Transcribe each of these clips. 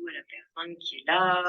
à la personne qui est là.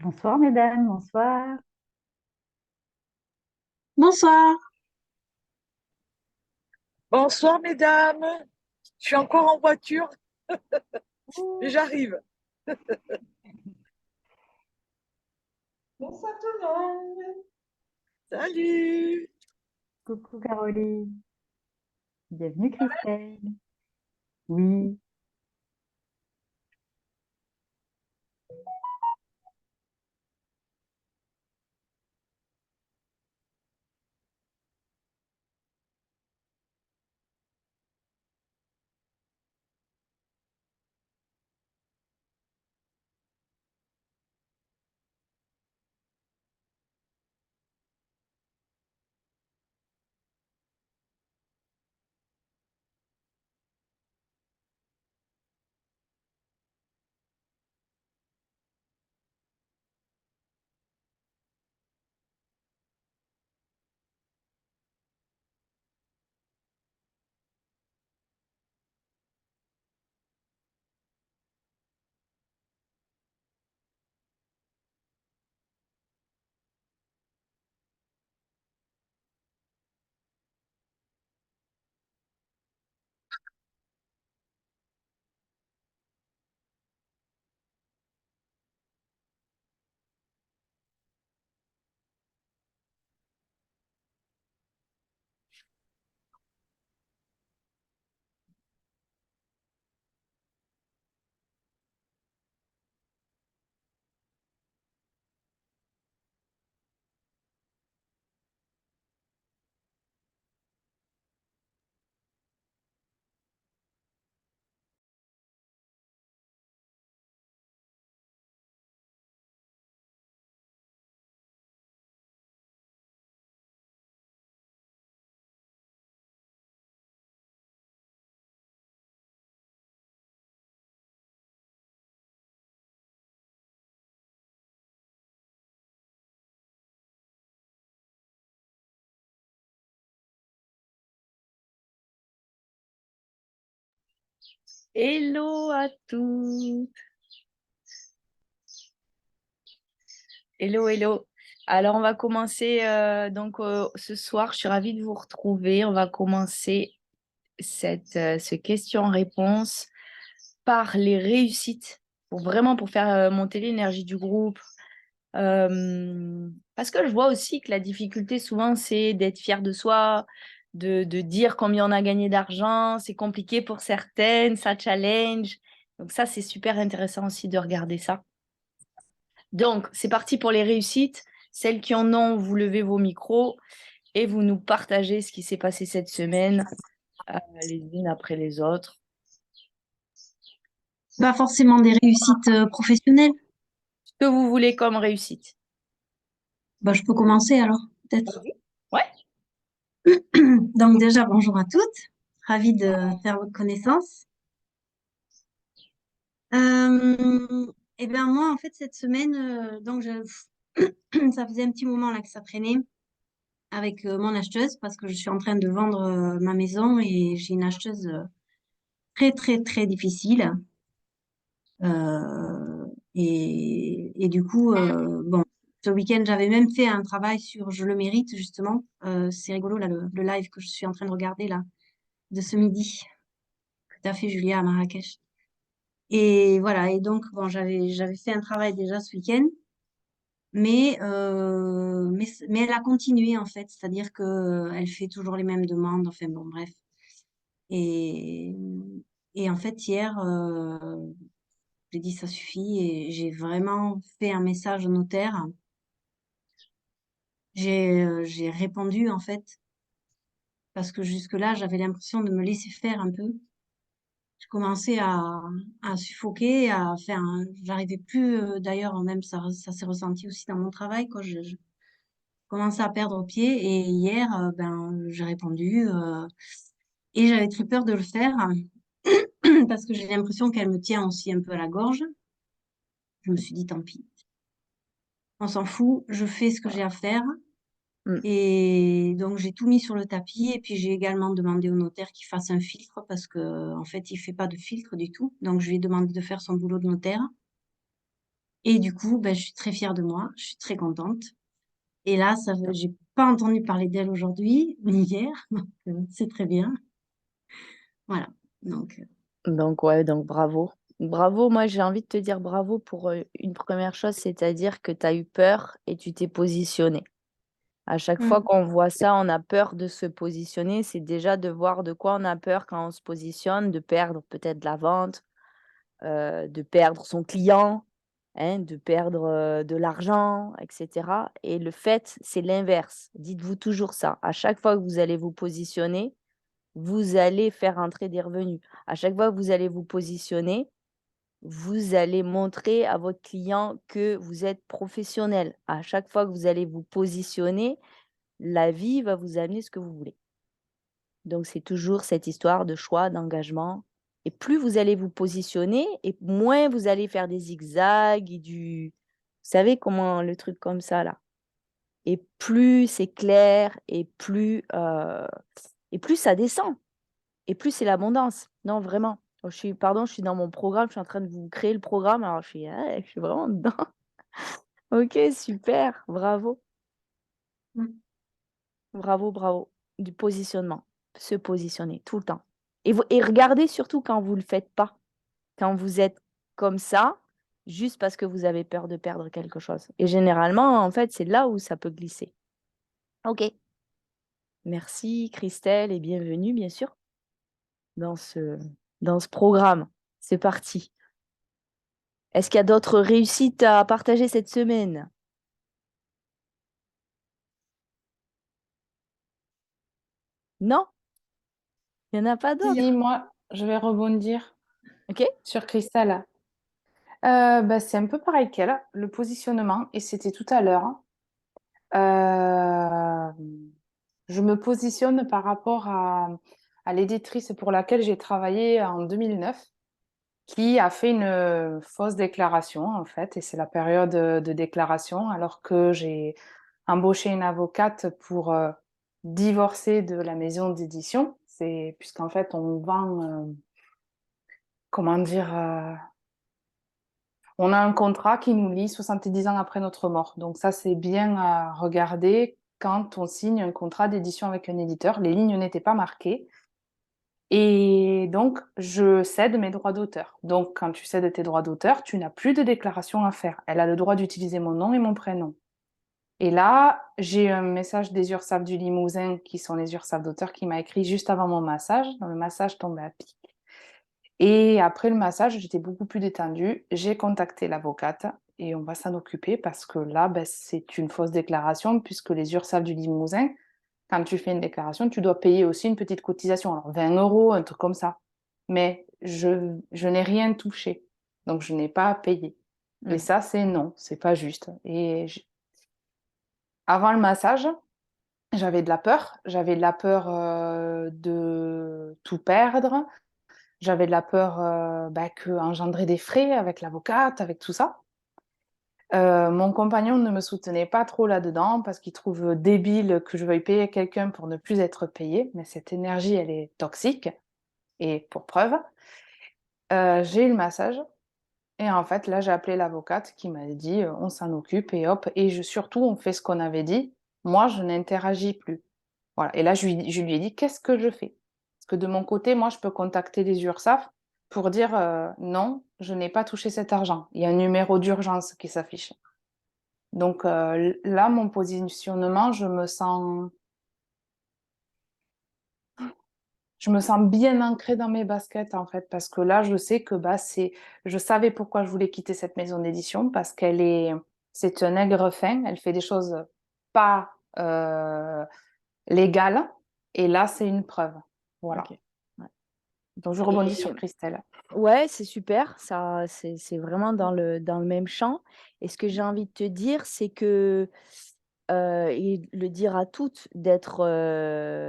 Bonsoir mesdames, bonsoir. Bonsoir. Bonsoir mesdames, je suis encore en voiture, mais j'arrive. Bonsoir tout le monde. Salut. Coucou Caroline. Bienvenue Christelle. Oui, Hello à tous. Hello, hello. Alors, on va commencer ce soir. Je suis ravie de vous retrouver. On va commencer ce question-réponse par les réussites pour faire monter l'énergie du groupe. Parce que je vois aussi que la difficulté souvent, c'est d'être fier de soi, de dire combien on a gagné d'argent. C'est compliqué pour certaines, ça challenge. Donc ça, c'est super intéressant aussi de regarder ça. Donc, c'est parti pour les réussites. Celles qui en ont, vous levez vos micros et vous nous partagez ce qui s'est passé cette semaine, les unes après les autres. Pas forcément des réussites professionnelles. Ce que vous voulez comme réussite. Bah, je peux commencer alors, peut-être. Ouais. Donc déjà, bonjour à toutes. Ravie de faire votre connaissance. Et bien moi, en fait, cette semaine, ça faisait un petit moment là que ça traînait avec mon acheteuse parce que je suis en train de vendre ma maison et j'ai une acheteuse très, très, très difficile. Et du coup, bon, ce week-end, j'avais même fait un travail sur Je le mérite, justement. C'est rigolo, là, le live que je suis en train de regarder, là, de ce midi, que tu as fait, Julia, à Marrakech. Et voilà, et donc, bon, j'avais fait un travail déjà ce week-end, mais elle a continué, en fait, c'est-à-dire que elle fait toujours les mêmes demandes, enfin, bon, bref. Et, et en fait, hier, j'ai dit ça suffit et j'ai vraiment fait un message au notaire. J'ai répondu en fait parce que jusque-là, j'avais l'impression de me laisser faire un peu. Je commençais à suffoquer, à faire, j'arrivais plus. D'ailleurs, même ça s'est ressenti aussi dans mon travail, quoi. Je commençais à perdre pied et hier, ben, j'ai répondu et j'avais très peur de le faire parce que j'ai l'impression qu'elle me tient aussi un peu à la gorge. Je me suis dit, tant pis, on s'en fout, je fais ce que j'ai à faire. Mm. Et donc, j'ai tout mis sur le tapis. Et puis, j'ai également demandé au notaire qu'il fasse un filtre parce que, en fait, il fait pas de filtre du tout. Donc, je lui ai demandé de faire son boulot de notaire. Et du coup, ben, je suis très fière de moi. Je suis très contente. Et là, j'ai pas entendu parler d'elle aujourd'hui, ni hier. Donc, c'est très bien. Voilà. Donc, Donc, ouais, donc bravo. Bravo, moi j'ai envie de te dire bravo pour une première chose, c'est-à-dire que tu as eu peur et tu t'es positionné. À chaque fois mm, qu'on voit ça, on a peur de se positionner. C'est déjà de voir de quoi on a peur quand on se positionne, de perdre peut-être de la vente, de perdre son client, hein, de perdre de l'argent, etc. Et le fait, c'est l'inverse. Dites-vous toujours ça. À chaque fois que vous allez vous positionner, vous allez faire entrer des revenus. À chaque fois que vous allez vous positionner, vous allez montrer à votre client que vous êtes professionnel. À chaque fois que vous allez vous positionner, la vie va vous amener ce que vous voulez. Donc, c'est toujours cette histoire de choix, d'engagement. Et plus vous allez vous positionner, et moins vous allez faire des zigzags et du... Vous savez comment le truc comme ça, là. Et plus c'est clair, et plus ça descend. Et plus c'est l'abondance. Non, vraiment. Pardon, je suis dans mon programme, je suis en train de vous créer le programme. Alors, je suis vraiment dedans. Ok, super, bravo. mm. Bravo, bravo. Du positionnement. Se positionner tout le temps. Et regardez surtout quand vous ne le faites pas. Quand vous êtes comme ça, juste parce que vous avez peur de perdre quelque chose. Et généralement, en fait, c'est là où ça peut glisser. Ok. Merci Christelle et bienvenue, bien sûr, dans ce programme. C'est parti. Est-ce qu'il y a d'autres réussites à partager cette semaine? Non? Il n'y en a pas d'autres? Si, moi, je vais rebondir Ok? sur Christelle. Bah, c'est un peu pareil qu'elle, le positionnement, et c'était tout à l'heure. Euh, je me positionne par rapport à l'éditrice pour laquelle j'ai travaillé en 2009, qui a fait une fausse déclaration, en fait, et c'est la période de déclaration, alors que j'ai embauché une avocate pour divorcer de la maison d'édition. C'est puisqu'en fait, on vend comment dire, on a un contrat qui nous lie 70 ans après notre mort. Donc ça, c'est bien à regarder quand on signe un contrat d'édition avec un éditeur. Les lignes n'étaient pas marquées. Et donc, je cède mes droits d'auteur. Donc, quand tu cèdes tes droits d'auteur, tu n'as plus de déclaration à faire. Elle a le droit d'utiliser mon nom et mon prénom. Et là, j'ai un message des URSAF du Limousin, qui sont les URSAF d'auteur, qui m'a écrit juste avant mon massage. Le massage tombait à pic. Et après le massage, j'étais beaucoup plus détendue. J'ai contacté l'avocate et on va s'en occuper parce que là, ben, c'est une fausse déclaration puisque les URSAF du Limousin, quand tu fais une déclaration, tu dois payer aussi une petite cotisation. Alors 20 euros, un truc comme ça. Mais je n'ai rien touché. Donc je n'ai pas à payer. Et ça, c'est non, c'est pas juste. Avant le massage, j'avais de la peur. J'avais de la peur de tout perdre. J'avais de la peur que engendrer des frais avec l'avocate, avec tout ça. Mon compagnon ne me soutenait pas trop là-dedans parce qu'il trouve débile que je veuille payer quelqu'un pour ne plus être payé. Mais cette énergie, elle est toxique. Et pour preuve, j'ai eu le massage. Et en fait, là, j'ai appelé l'avocate qui m'a dit on s'en occupe et hop. Et surtout, on fait ce qu'on avait dit. Moi, je n'interagis plus. Voilà. Et là, je lui ai dit qu'est-ce que je fais? Parce que de mon côté, moi, je peux contacter les URSAF pour dire non, je n'ai pas touché cet argent. Il y a un numéro d'urgence qui s'affiche. Donc là, mon positionnement, je me sens bien ancrée dans mes baskets en fait, parce que là, je sais que je savais pourquoi je voulais quitter cette maison d'édition, parce c'est un aigre fin, elle fait des choses pas légales, et là, c'est une preuve. Voilà. Ok. Ouais. Donc je rebondis Et sur Christelle. ouais, c'est super, ça, c'est vraiment dans le même champ. Et ce que j'ai envie de te dire, c'est que, et le dire à toutes, d'être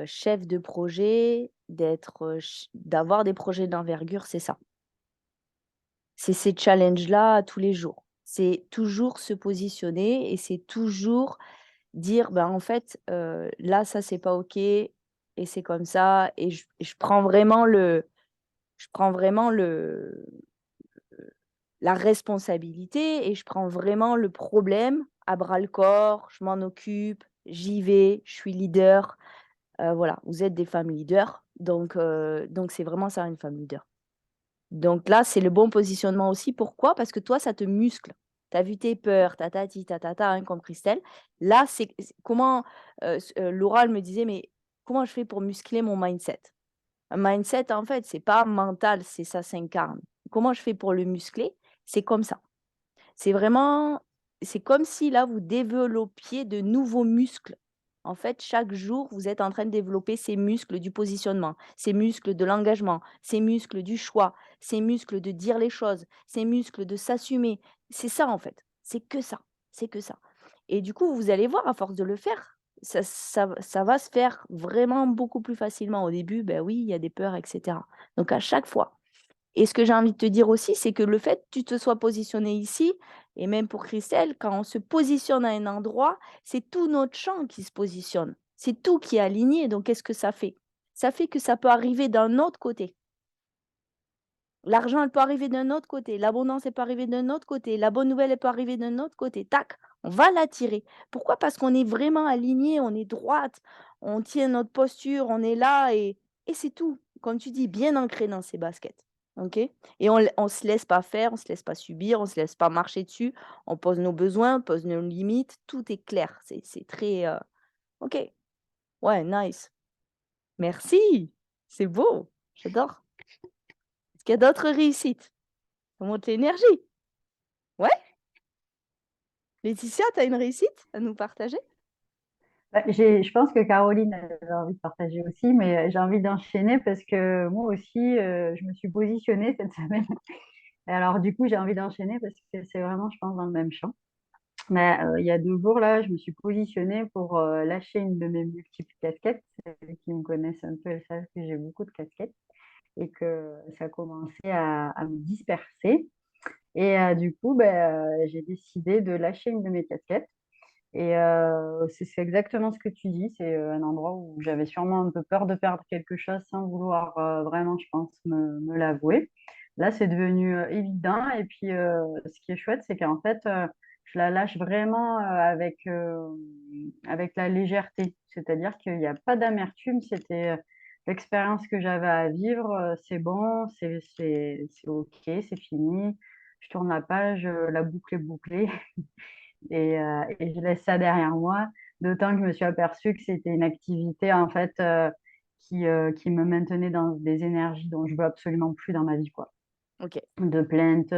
chef de projet, d'avoir des projets d'envergure, c'est ça. C'est ces challenges-là tous les jours. C'est toujours se positionner et c'est toujours dire, ben, en fait, là, ça, c'est pas OK et c'est comme ça. Et je prends vraiment la responsabilité et je prends vraiment le problème à bras le corps, je m'en occupe, j'y vais, je suis leader. Voilà, vous êtes des femmes leaders, donc c'est vraiment ça une femme leader. Donc là, c'est le bon positionnement aussi. Pourquoi? Parce que toi, ça te muscle. Tu as vu tes peurs, tatati, tatata, hein, comme Christelle. Là, c'est comment, Laura, elle me disait: «Mais comment je fais pour muscler mon mindset?» Un mindset, en fait, c'est pas mental, c'est ça s'incarne. Comment je fais pour le muscler? C'est comme ça. C'est vraiment c'est comme si là, vous développiez de nouveaux muscles. En fait, chaque jour, vous êtes en train de développer ces muscles du positionnement, ces muscles de l'engagement, ces muscles du choix, ces muscles de dire les choses, ces muscles de s'assumer. C'est ça, en fait. C'est que ça. C'est que ça. Et du coup, vous allez voir, à force de le faire, ça va se faire vraiment beaucoup plus facilement. Au début, ben oui, il y a des peurs, etc. Donc, à chaque fois. Et ce que j'ai envie de te dire aussi, c'est que le fait que tu te sois positionné ici, et même pour Christelle, quand on se positionne à un endroit, c'est tout notre champ qui se positionne. C'est tout qui est aligné. Donc, qu'est-ce que ça fait? Ça fait que ça peut arriver d'un autre côté. L'argent, elle peut arriver d'un autre côté. L'abondance, elle peut arriver d'un autre côté. La bonne nouvelle, elle peut arriver d'un autre côté. Tac, on va l'attirer. Pourquoi? Parce qu'on est vraiment aligné, on est droite, on tient notre posture, on est là et c'est tout. Comme tu dis, bien ancré dans ses baskets. OK? Et on se laisse pas faire, on se laisse pas subir, on se laisse pas marcher dessus. On pose nos besoins, on pose nos limites. Tout est clair. C'est très OK. Ouais, nice. Merci. C'est beau. J'adore. Est-ce qu'il y a d'autres réussites? Ça monte l'énergie. Ouais? Laetitia, tu as une réussite à nous partager? Je pense que Caroline avait envie de partager aussi, mais j'ai envie d'enchaîner parce que moi aussi, je me suis positionnée cette semaine. Et alors, du coup, j'ai envie d'enchaîner parce que c'est vraiment, je pense, dans le même champ. Mais il y a 2 jours, là, je me suis positionnée pour lâcher une de mes multiples casquettes. Celles qui me connaissent un peu, elles savent que j'ai beaucoup de casquettes et que ça commençait à me disperser. Et du coup, j'ai décidé de lâcher une de mes casquettes. Et c'est exactement ce que tu dis. C'est un endroit où j'avais sûrement un peu peur de perdre quelque chose sans vouloir vraiment, je pense, me l'avouer. là, c'est devenu évident. Et puis, ce qui est chouette, c'est qu'en fait, je la lâche vraiment avec la légèreté. C'est-à-dire qu'il n'y a pas d'amertume. C'était l'expérience que j'avais à vivre. C'est bon, c'est OK, c'est fini. Je tourne la page, la boucle est bouclée et je laisse ça derrière moi. D'autant que je me suis aperçue que c'était une activité en fait qui me maintenait dans des énergies dont je veux absolument plus dans ma vie, quoi. Ok. De plainte,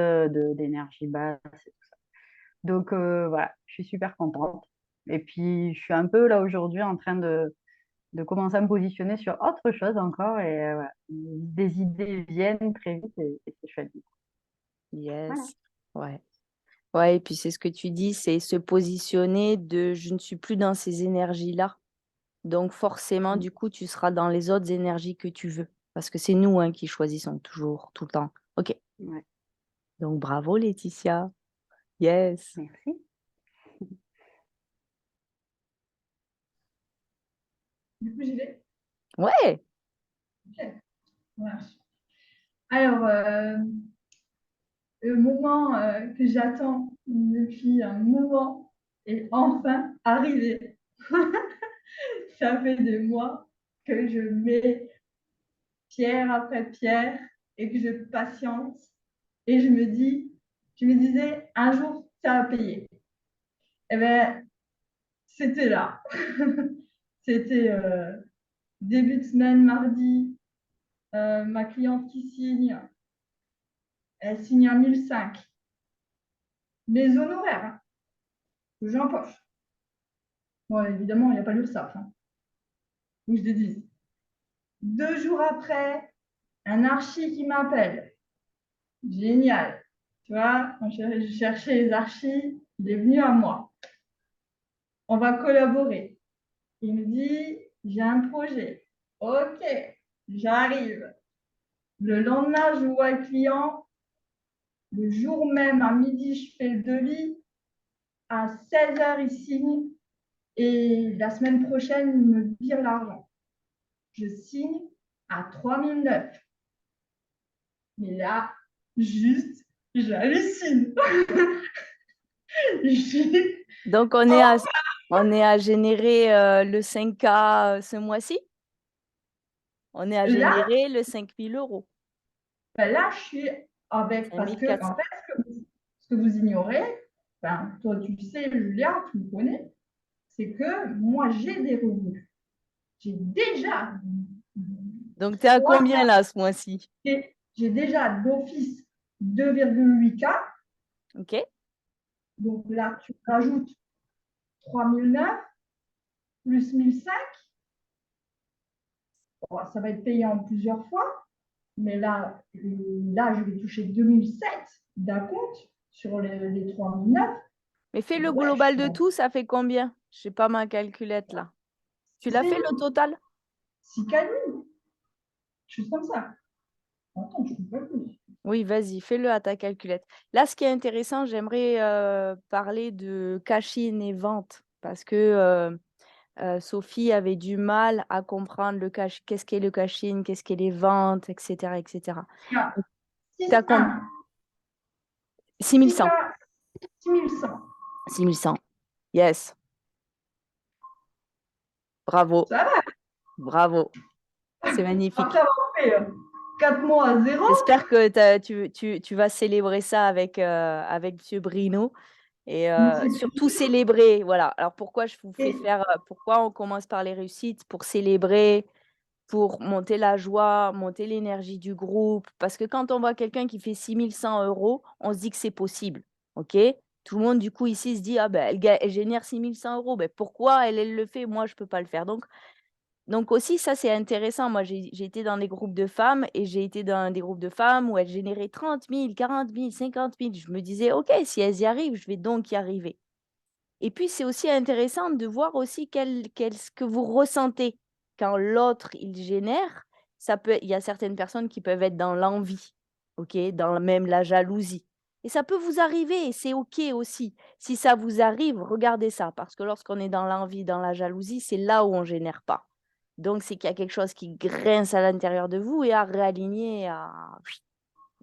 d'énergie basse et tout ça. Donc voilà, je suis super contente. Et puis je suis un peu là aujourd'hui en train de commencer à me positionner sur autre chose encore et voilà. Des idées viennent très vite et c'est chouette. Voilà. Yes. Ouais. Ouais, et puis c'est ce que tu dis, c'est se positionner de je ne suis plus dans ces énergies-là. Donc forcément, du coup, tu seras dans les autres énergies que tu veux. Parce que c'est nous qui choisissons toujours, tout le temps. Ok. Ouais. Donc bravo Laetitia. Yes. Merci. Du coup, j'y vais. Ouais. Ok, ça marche. Alors, le moment que j'attends depuis un moment est enfin arrivé. Ça fait des mois que je mets pierre après pierre et que je patiente. Et je me disais, un jour, ça va payer. Eh bien, c'était là. C'était début de semaine, mardi, ma cliente qui signe, elle signe à 1005. Les honoraires hein, que j'empoche. Bon, évidemment, il n'y a pas l'URSSAF. Hein. Donc, je dédise. 2 jours après, un archi qui m'appelle. Génial. Tu vois, quand je cherchais les archis, il est venu à moi. On va collaborer. Il me dit, j'ai un projet. OK, j'arrive. Le lendemain, je vois le client. Le jour même, à midi, je fais le devis. À 16h, il signe. Et la semaine prochaine, il me vire l'argent. Je signe à 3009. Mais là, juste, j'hallucine. Donc on est à générer le 5K ce mois-ci. On est à Là, générer le 5000 €. ben là, je suis avec. Parce que, 5400. en fait, ce que vous ignorez, ben, toi, tu sais, Julia, tu me connais, c'est que moi, j'ai des revenus. J'ai déjà. Donc tu es à trois- combien là ce mois-ci? J'ai déjà d'office 2,8K. Ok. Donc là, tu rajoutes 3009 plus 1005. Bon, ça va être payé en plusieurs fois. Mais là, je vais toucher 2007 d'un compte sur les 3009. Mais fais le Ouais, global de tout, ça fait combien? Je n'ai pas ma calculette là. Tu l'as fait le total? 6 canines. Chose comme ça. Attends, je ne peux pas plus. Oui, vas-y, fais-le à ta calculette. Là, ce qui est intéressant, j'aimerais parler de cash-in et vente parce que Sophie avait du mal à comprendre qu'est-ce qu'est le cash-in, qu'est-ce qu'est les ventes, etc. etc. Tu as combien? 6100. 6100. 6100. Yes. Bravo. Ça va. Bravo. C'est magnifique. Après avoir fait 4 mois à zéro. J'espère que tu vas célébrer ça avec M. Brino et surtout célébrer. Voilà. Alors pourquoi je vous fais faire, pourquoi on commence par les réussites? Pour célébrer, pour monter la joie, monter l'énergie du groupe. Parce que quand on voit quelqu'un qui fait 6100 €, on se dit que c'est possible. OK? Tout le monde, du coup, ici se dit, ah ben, elle génère 6100 €. Ben, pourquoi elle le fait? Moi, je ne peux pas le faire. Donc aussi, ça, c'est intéressant. Moi, j'ai été dans des groupes de femmes et j'ai été dans des groupes de femmes où elles généraient 30 000, 40 000, 50 000. Je me disais, OK, si elles y arrivent, je vais donc y arriver. Et puis, c'est aussi intéressant de voir aussi ce que vous ressentez quand l'autre, il génère. Il y a certaines personnes qui peuvent être dans l'envie, OK, dans même la jalousie. Et ça peut vous arriver et c'est OK aussi. Si ça vous arrive, regardez ça. Parce que lorsqu'on est dans l'envie, dans la jalousie, c'est là où on ne génère pas. Donc, c'est qu'il y a quelque chose qui grince à l'intérieur de vous et à réaligner,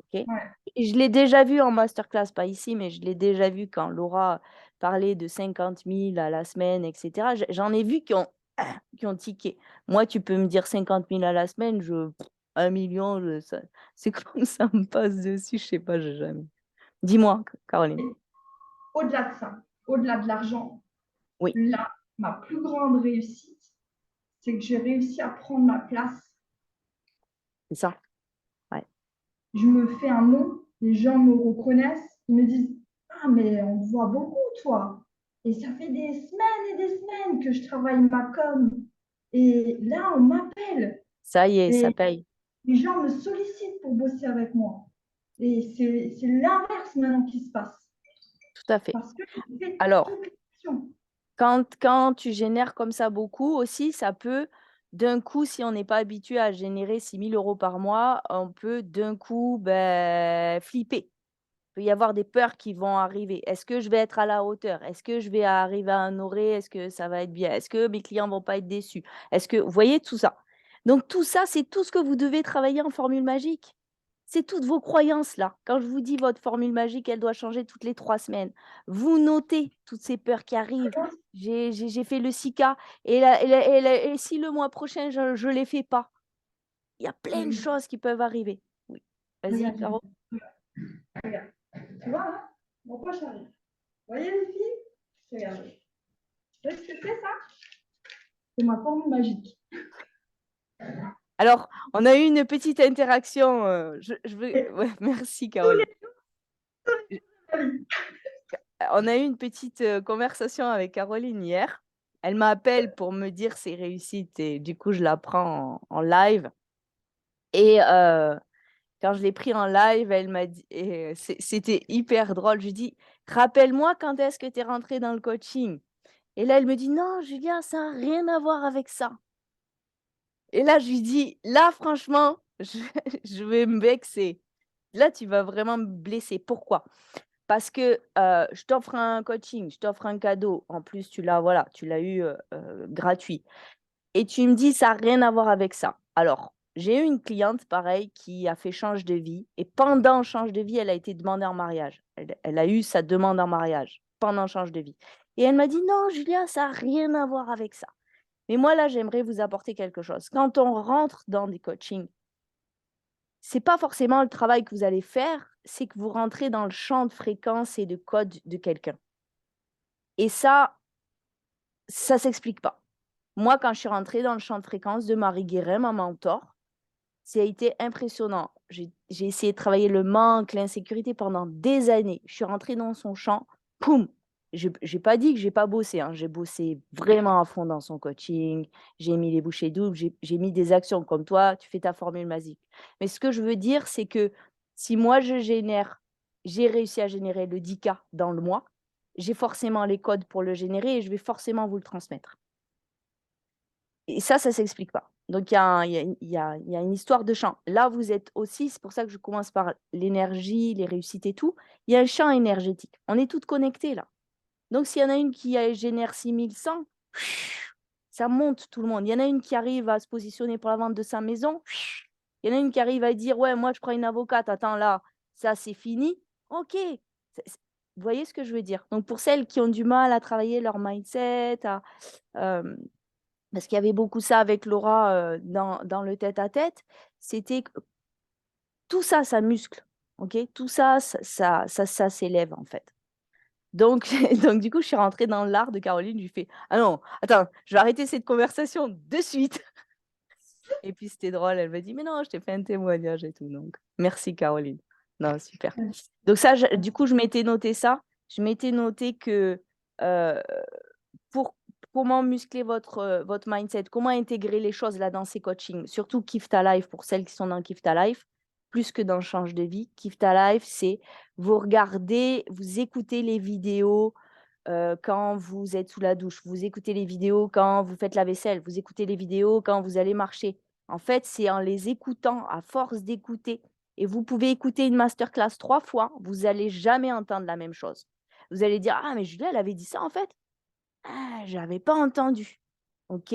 ok? Ouais. Et je l'ai déjà vu en masterclass, pas ici, mais je l'ai déjà vu quand Laura parlait de 50 000 à la semaine, etc. J'en ai vu qui ont tiqué. Moi, tu peux me dire 50 000 à la semaine, 1 million, c'est comme ça me passe dessus, je sais pas, j'ai jamais. Dis-moi, Caroline. Et au-delà de ça, au-delà de l'argent, Oui. là, ma plus grande réussite, c'est que j'ai réussi à prendre ma place. C'est ça. Je me fais un nom, les gens me reconnaissent, ils me disent ah, mais on te voit beaucoup, toi. Et ça fait des semaines et des semaines que je travaille ma com. Et là, on m'appelle. Ça y est, ça Et paye. les gens me sollicitent pour bosser avec moi. Et c'est l'inverse maintenant qui se passe. Tout à fait. Parce que je fais Alors, toutes les actions. quand tu génères comme ça beaucoup aussi, ça peut, d'un coup, si on n'est pas habitué à générer 6 000 euros par mois, on peut d'un coup flipper. Il peut y avoir des peurs qui vont arriver. Est-ce que je vais être à la hauteur? Est-ce que je vais arriver à honorer? Est-ce que ça va être bien? Est-ce que mes clients vont pas être déçus? Est-ce que, vous voyez tout ça? Donc tout ça, c'est tout ce que vous devez travailler en formule magique. C'est toutes vos croyances là. Quand je vous dis votre formule magique, elle doit changer toutes les 3 semaines. Vous notez toutes ces peurs qui arrivent. J'ai fait le 6K et si le mois prochain, je ne les fais pas? Il y a plein de choses qui peuvent arriver. Oui. Vas-y, Regarde, Caro. regarde. Tu vois, là, mon poche arrive. Vous voyez les filles? Regardez. Vous voyez ce que c'est, ça? C'est ma formule magique. Alors, on a eu une petite interaction. Ouais, merci, Caroline. On a eu une petite conversation avec Caroline hier. Elle m'appelle pour me dire ses réussites et du coup, je la prends en live. Et quand je l'ai pris en live, elle m'a dit, et c'était hyper drôle. Je lui dis, rappelle-moi quand est-ce que tu es rentrée dans le coaching. Et là, elle me dit, non, Julia, ça n'a rien à voir avec ça. Et là, je lui dis, là, franchement, je vais me vexer. Là, tu vas vraiment me blesser. Pourquoi? Parce que je t'offre un coaching, je t'offre un cadeau. En plus, tu l'as eu gratuit. Et tu me dis, ça n'a rien à voir avec ça. Alors, j'ai eu une cliente, pareil, qui a fait change de vie. Et pendant change de vie, elle a été demandée en mariage. Elle a eu sa demande en mariage pendant change de vie. Et elle m'a dit, non, Julia, ça n'a rien à voir avec ça. Mais moi, là, j'aimerais vous apporter quelque chose. Quand on rentre dans des coachings, ce n'est pas forcément le travail que vous allez faire, c'est que vous rentrez dans le champ de fréquence et de code de quelqu'un. Et ça ne s'explique pas. Moi, quand je suis rentrée dans le champ de fréquence de Marie Guérin, ma mentor, ça a été impressionnant. J'ai essayé de travailler le manque, l'insécurité pendant des années. Je suis rentrée dans son champ, poum. Je n'ai pas dit que je n'ai pas bossé. J'ai bossé vraiment à fond dans son coaching. J'ai mis les bouchées doubles. J'ai mis des actions comme toi. Tu fais ta formule magique. Mais ce que je veux dire, c'est que si moi, j'ai réussi à générer le 10K dans le mois, j'ai forcément les codes pour le générer et je vais forcément vous le transmettre. Et ça ne s'explique pas. Donc, il y a une histoire de champ. Là, vous êtes aussi, c'est pour ça que je commence par l'énergie, les réussites et tout. Il y a un champ énergétique. On est toutes connectées là. Donc, s'il y en a une qui génère 6100, ça monte tout le monde. Il y en a une qui arrive à se positionner pour la vente de sa maison. Il y en a une qui arrive à dire, ouais, moi, je prends une avocate. Attends, là, ça, c'est fini. OK. Vous voyez ce que je veux dire? Donc, pour celles qui ont du mal à travailler leur mindset, parce qu'il y avait beaucoup ça avec Laura dans le tête-à-tête, c'était que tout ça, ça muscle. OK? Tout ça, ça s'élève en fait. Donc, du coup, je suis rentrée dans l'art de Caroline. Je lui fais, ah non, attends, je vais arrêter cette conversation de suite. Et puis, c'était drôle. Elle m'a dit, mais non, je t'ai fait un témoignage et tout. Donc, merci, Caroline. Non, super. Donc, ça, du coup, je m'étais noté ça. Je m'étais noté que pour comment muscler votre mindset, comment intégrer les choses là dans ces coachings, surtout Kiffe ta life pour celles qui sont dans Kiffe ta life, plus que dans Change de vie. Kiffe ta life, c'est vous regardez, vous écoutez les vidéos quand vous êtes sous la douche, vous écoutez les vidéos quand vous faites la vaisselle, vous écoutez les vidéos quand vous allez marcher. En fait, c'est en les écoutant, à force d'écouter, et vous pouvez écouter une masterclass 3 fois, vous n'allez jamais entendre la même chose. Vous allez dire, ah mais Julia, elle avait dit ça en fait. Ah, je n'avais pas entendu. OK?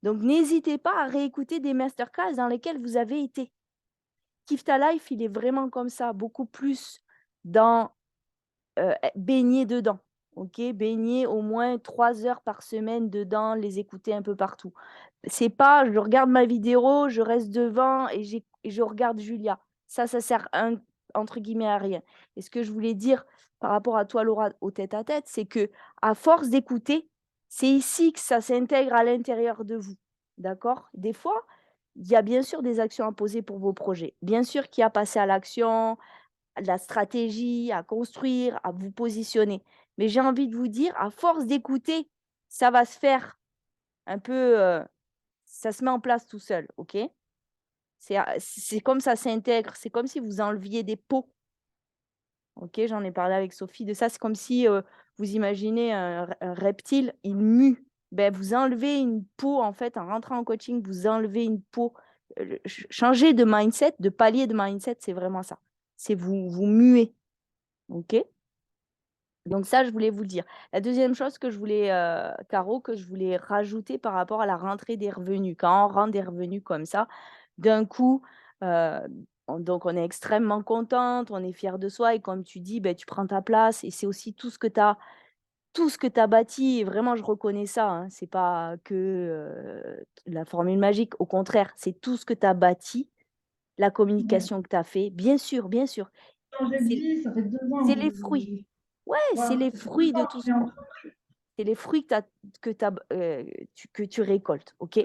Donc, n'hésitez pas à réécouter des masterclass dans lesquelles vous avez été. Kiffe ta life, il est vraiment comme ça, beaucoup plus dans baigner dedans. Ok, baigner au moins 3 heures par semaine dedans, les écouter un peu partout. C'est pas, je regarde ma vidéo, je reste devant et je regarde Julia. Ça sert entre guillemets à rien. Et ce que je voulais dire par rapport à toi, Laura, au tête-à-tête, c'est que à force d'écouter, c'est ici que ça s'intègre à l'intérieur de vous. D'accord? Des fois, il y a bien sûr des actions à poser pour vos projets. Bien sûr qu'il y a passé à l'action, de la stratégie, à construire, à vous positionner. Mais j'ai envie de vous dire, à force d'écouter, ça va se faire un peu, ça se met en place tout seul, ok? C'est comme ça s'intègre, c'est comme si vous enleviez des pots, ok? J'en ai parlé avec Sophie de ça, c'est comme si vous imaginez un reptile, il mue. Ben, vous enlevez une peau, en fait, en rentrant en coaching, vous enlevez une peau. Changer de mindset, de palier de mindset, c'est vraiment ça. C'est vous muez, ok? Donc ça, je voulais vous le dire. La deuxième chose que je voulais, Caro, que je voulais rajouter par rapport à la rentrée des revenus. Quand on rentre des revenus comme ça, d'un coup, donc on est extrêmement contente, on est fière de soi et comme tu dis, ben, tu prends ta place et c'est aussi tout ce que tu as bâti et vraiment je reconnais ça, hein. C'est pas que, la formule magique, au contraire, c'est tout ce que tu as bâti, la Ouais. communication que tu as fait. Bien sûr, Changer de c'est vie, ça fait 2 ans c'est les fruits. Ouais, c'est voilà, les ça fait fruits 2 de ans tout que je ce suis en train. c'est les fruits que tu récoltes, ok?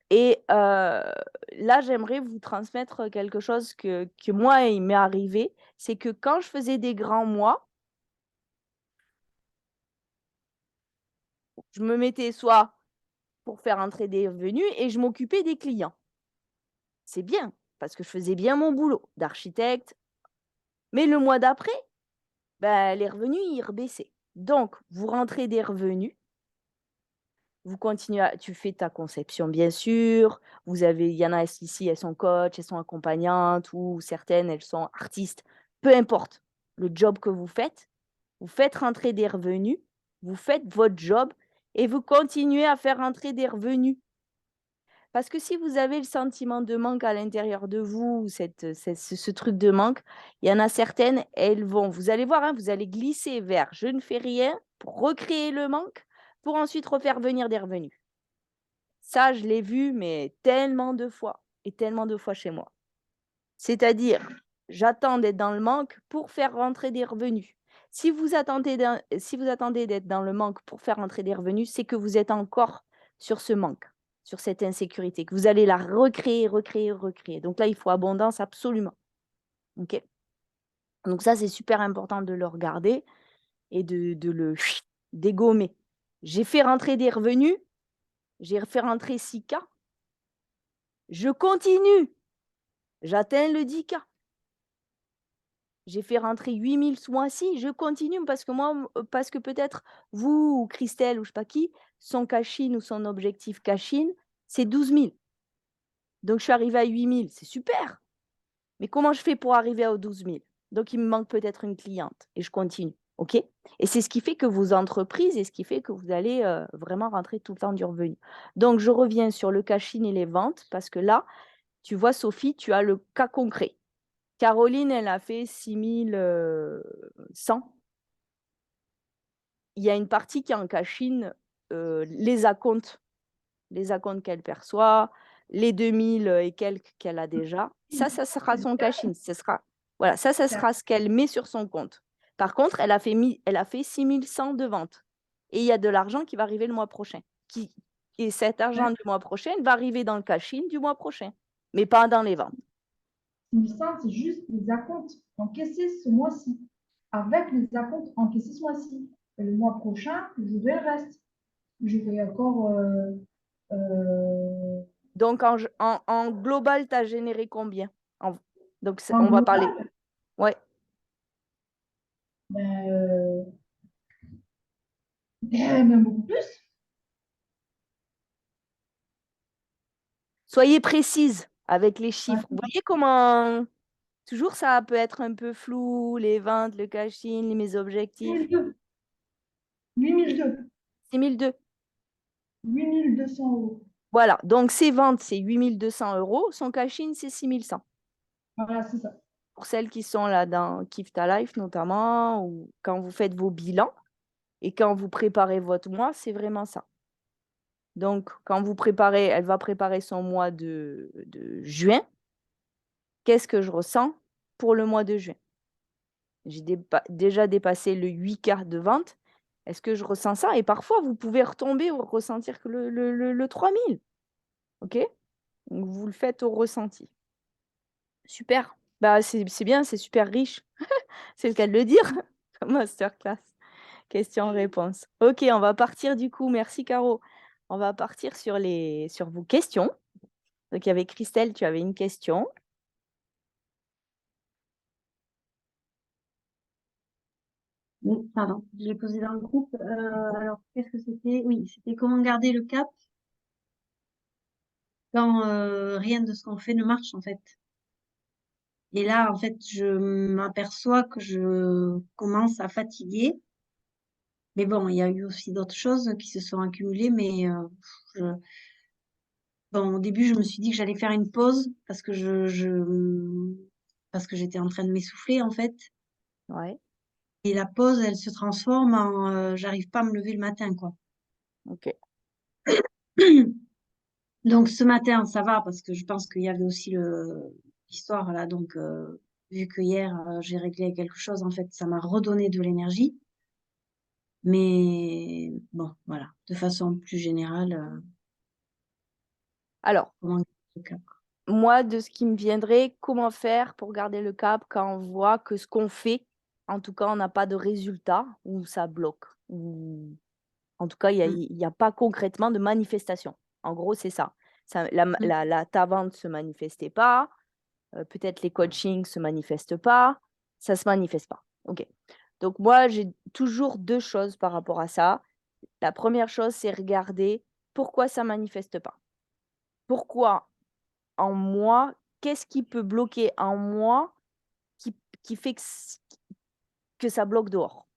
Et là, j'aimerais vous transmettre quelque chose que moi, il m'est arrivé, c'est que quand je faisais des grands mois, je me mettais soit pour faire entrer des revenus et je m'occupais des clients. C'est bien, parce que je faisais bien mon boulot d'architecte. Mais le mois d'après, ben, les revenus, ils rebaissaient. Donc, vous rentrez des revenus, vous continuez tu fais ta conception, bien sûr. Il y en a ici, elles sont coach, elles sont accompagnantes, ou certaines, elles sont artistes. Peu importe le job que vous faites rentrer des revenus, vous faites votre job et vous continuez à faire rentrer des revenus. Parce que si vous avez le sentiment de manque à l'intérieur de vous, ce truc de manque, il y en a certaines, vous allez voir, hein, vous allez glisser vers je ne fais rien pour recréer le manque, pour ensuite refaire venir des revenus. Ça, je l'ai vu, mais tellement de fois et tellement de fois chez moi. C'est-à-dire, j'attends d'être dans le manque pour faire rentrer des revenus. Si vous attendez d'être dans le manque pour faire rentrer des revenus, c'est que vous êtes encore sur ce manque, sur cette insécurité, que vous allez la recréer. Donc là, il faut abondance absolument. Ok? Donc ça, c'est super important de le regarder et de le dégommer. J'ai fait rentrer des revenus, j'ai fait rentrer 6K. Je continue. J'atteins le 10K. J'ai fait rentrer 8000 ce mois-ci. Je continue parce que peut-être vous ou Christelle ou je ne sais pas qui, son cash-in ou son objectif cash-in, c'est 12 000. Donc, je suis arrivée à 8000. C'est super. Mais comment je fais pour arriver aux 12 000? Donc, il me manque peut-être une cliente et je continue. OK? Et c'est ce qui fait que vos entreprises et ce qui fait que vous allez vraiment rentrer tout le temps du revenu. Donc, je reviens sur le cash-in et les ventes parce que là, tu vois, Sophie, tu as le cas concret. Caroline, elle a fait 6100. Il y a une partie qui est en cash-in, les acomptes qu'elle perçoit, les 2000 et quelques qu'elle a déjà. Ça sera son cash-in. Voilà, ça sera ce qu'elle met sur son compte. Par contre, elle a fait 6100 de ventes. Et il y a de l'argent qui va arriver le mois prochain. Et cet argent du mois prochain va arriver dans le cash-in du mois prochain, mais pas dans les ventes. 1100, c'est juste les acomptes encaissés ce mois-ci. Avec les acomptes encaissés ce mois-ci. Et le mois prochain, j'aurai le reste. J'aurai encore. Donc, en global, tu as généré combien? Donc, En on va global, parler. Ouais. même beaucoup plus. Soyez précise avec les chiffres. Vous voyez comment toujours ça peut être un peu flou, les ventes, le cash-in, mes objectifs. 8002. 6002. 8200 €. Voilà, donc ses ventes, c'est 8200 €. Son cash-in, c'est 6100. Voilà, c'est ça. Pour celles qui sont là dans Kiffe ta Life notamment, ou quand vous faites vos bilans et quand vous préparez votre mois, c'est vraiment ça. Donc, quand vous préparez, elle va préparer son mois de juin. Qu'est-ce que je ressens pour le mois de juin? J'ai déjà dépassé le 8 quarts de vente. Est-ce que je ressens ça? Et parfois, vous pouvez retomber ou ressentir que le 3000. OK? Donc, vous le faites au ressenti. Super. Bah, c'est bien, c'est super riche. C'est le cas de le dire. Masterclass. Question-réponse. OK, on va partir du coup. Merci Caro. On va partir sur vos questions. Donc, il y avait Christelle, tu avais une question. Oui, pardon, je l'ai posé dans le groupe. Alors, qu'est-ce que c'était? Oui, c'était comment garder le cap quand rien de ce qu'on fait ne marche, en fait. Et là, en fait, je m'aperçois que je commence à fatiguer. Mais bon, il y a eu aussi d'autres choses qui se sont accumulées. Mais bon, au début, je me suis dit que j'allais faire une pause parce que parce que j'étais en train de m'essouffler, en fait. Ouais, Et la pause, elle se transforme en j'arrive pas à me lever le matin, quoi. OK. Donc ce matin, ça va parce que je pense qu'il y avait aussi l'histoire là. Donc vu que hier j'ai réglé quelque chose, en fait, ça m'a redonné de l'énergie. Mais bon, voilà, de façon plus générale, Alors, comment garder le cap. moi, de ce qui me viendrait, comment faire pour garder le cap quand on voit que ce qu'on fait, en tout cas, on n'a pas de résultat ou ça bloque ou en tout cas, il y a pas concrètement de manifestation. En gros, c'est ça. Ta vente ne se manifestait pas, peut-être les coachings ne se manifestent pas, ça ne se manifeste pas. OK. Donc moi, j'ai toujours 2 choses par rapport à ça. La première chose, c'est regarder pourquoi ça ne manifeste pas. Pourquoi en moi, qu'est-ce qui peut bloquer en moi qui fait que ça bloque dehors?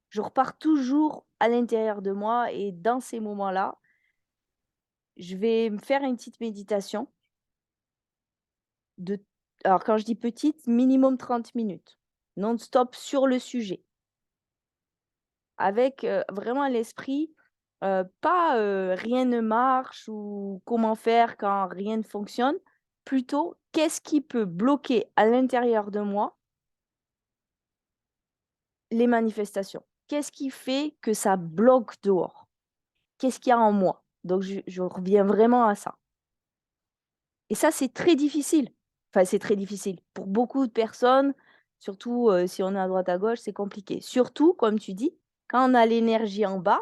Je repars toujours à l'intérieur de moi et dans ces moments-là, je vais me faire une petite méditation de alors quand je dis petite, minimum 30 minutes, non-stop sur le sujet. Avec, vraiment à l'esprit, pas, rien ne marche ou comment faire quand rien ne fonctionne. Plutôt, qu'est-ce qui peut bloquer à l'intérieur de moi les manifestations? Qu'est-ce qui fait que ça bloque dehors? Qu'est-ce qu'il y a en moi? Donc je reviens vraiment à ça. Et ça, c'est très difficile. Enfin, c'est très difficile. Pour beaucoup de personnes, surtout, si on est à droite à gauche, c'est compliqué. Surtout, comme tu dis, quand on a l'énergie en bas,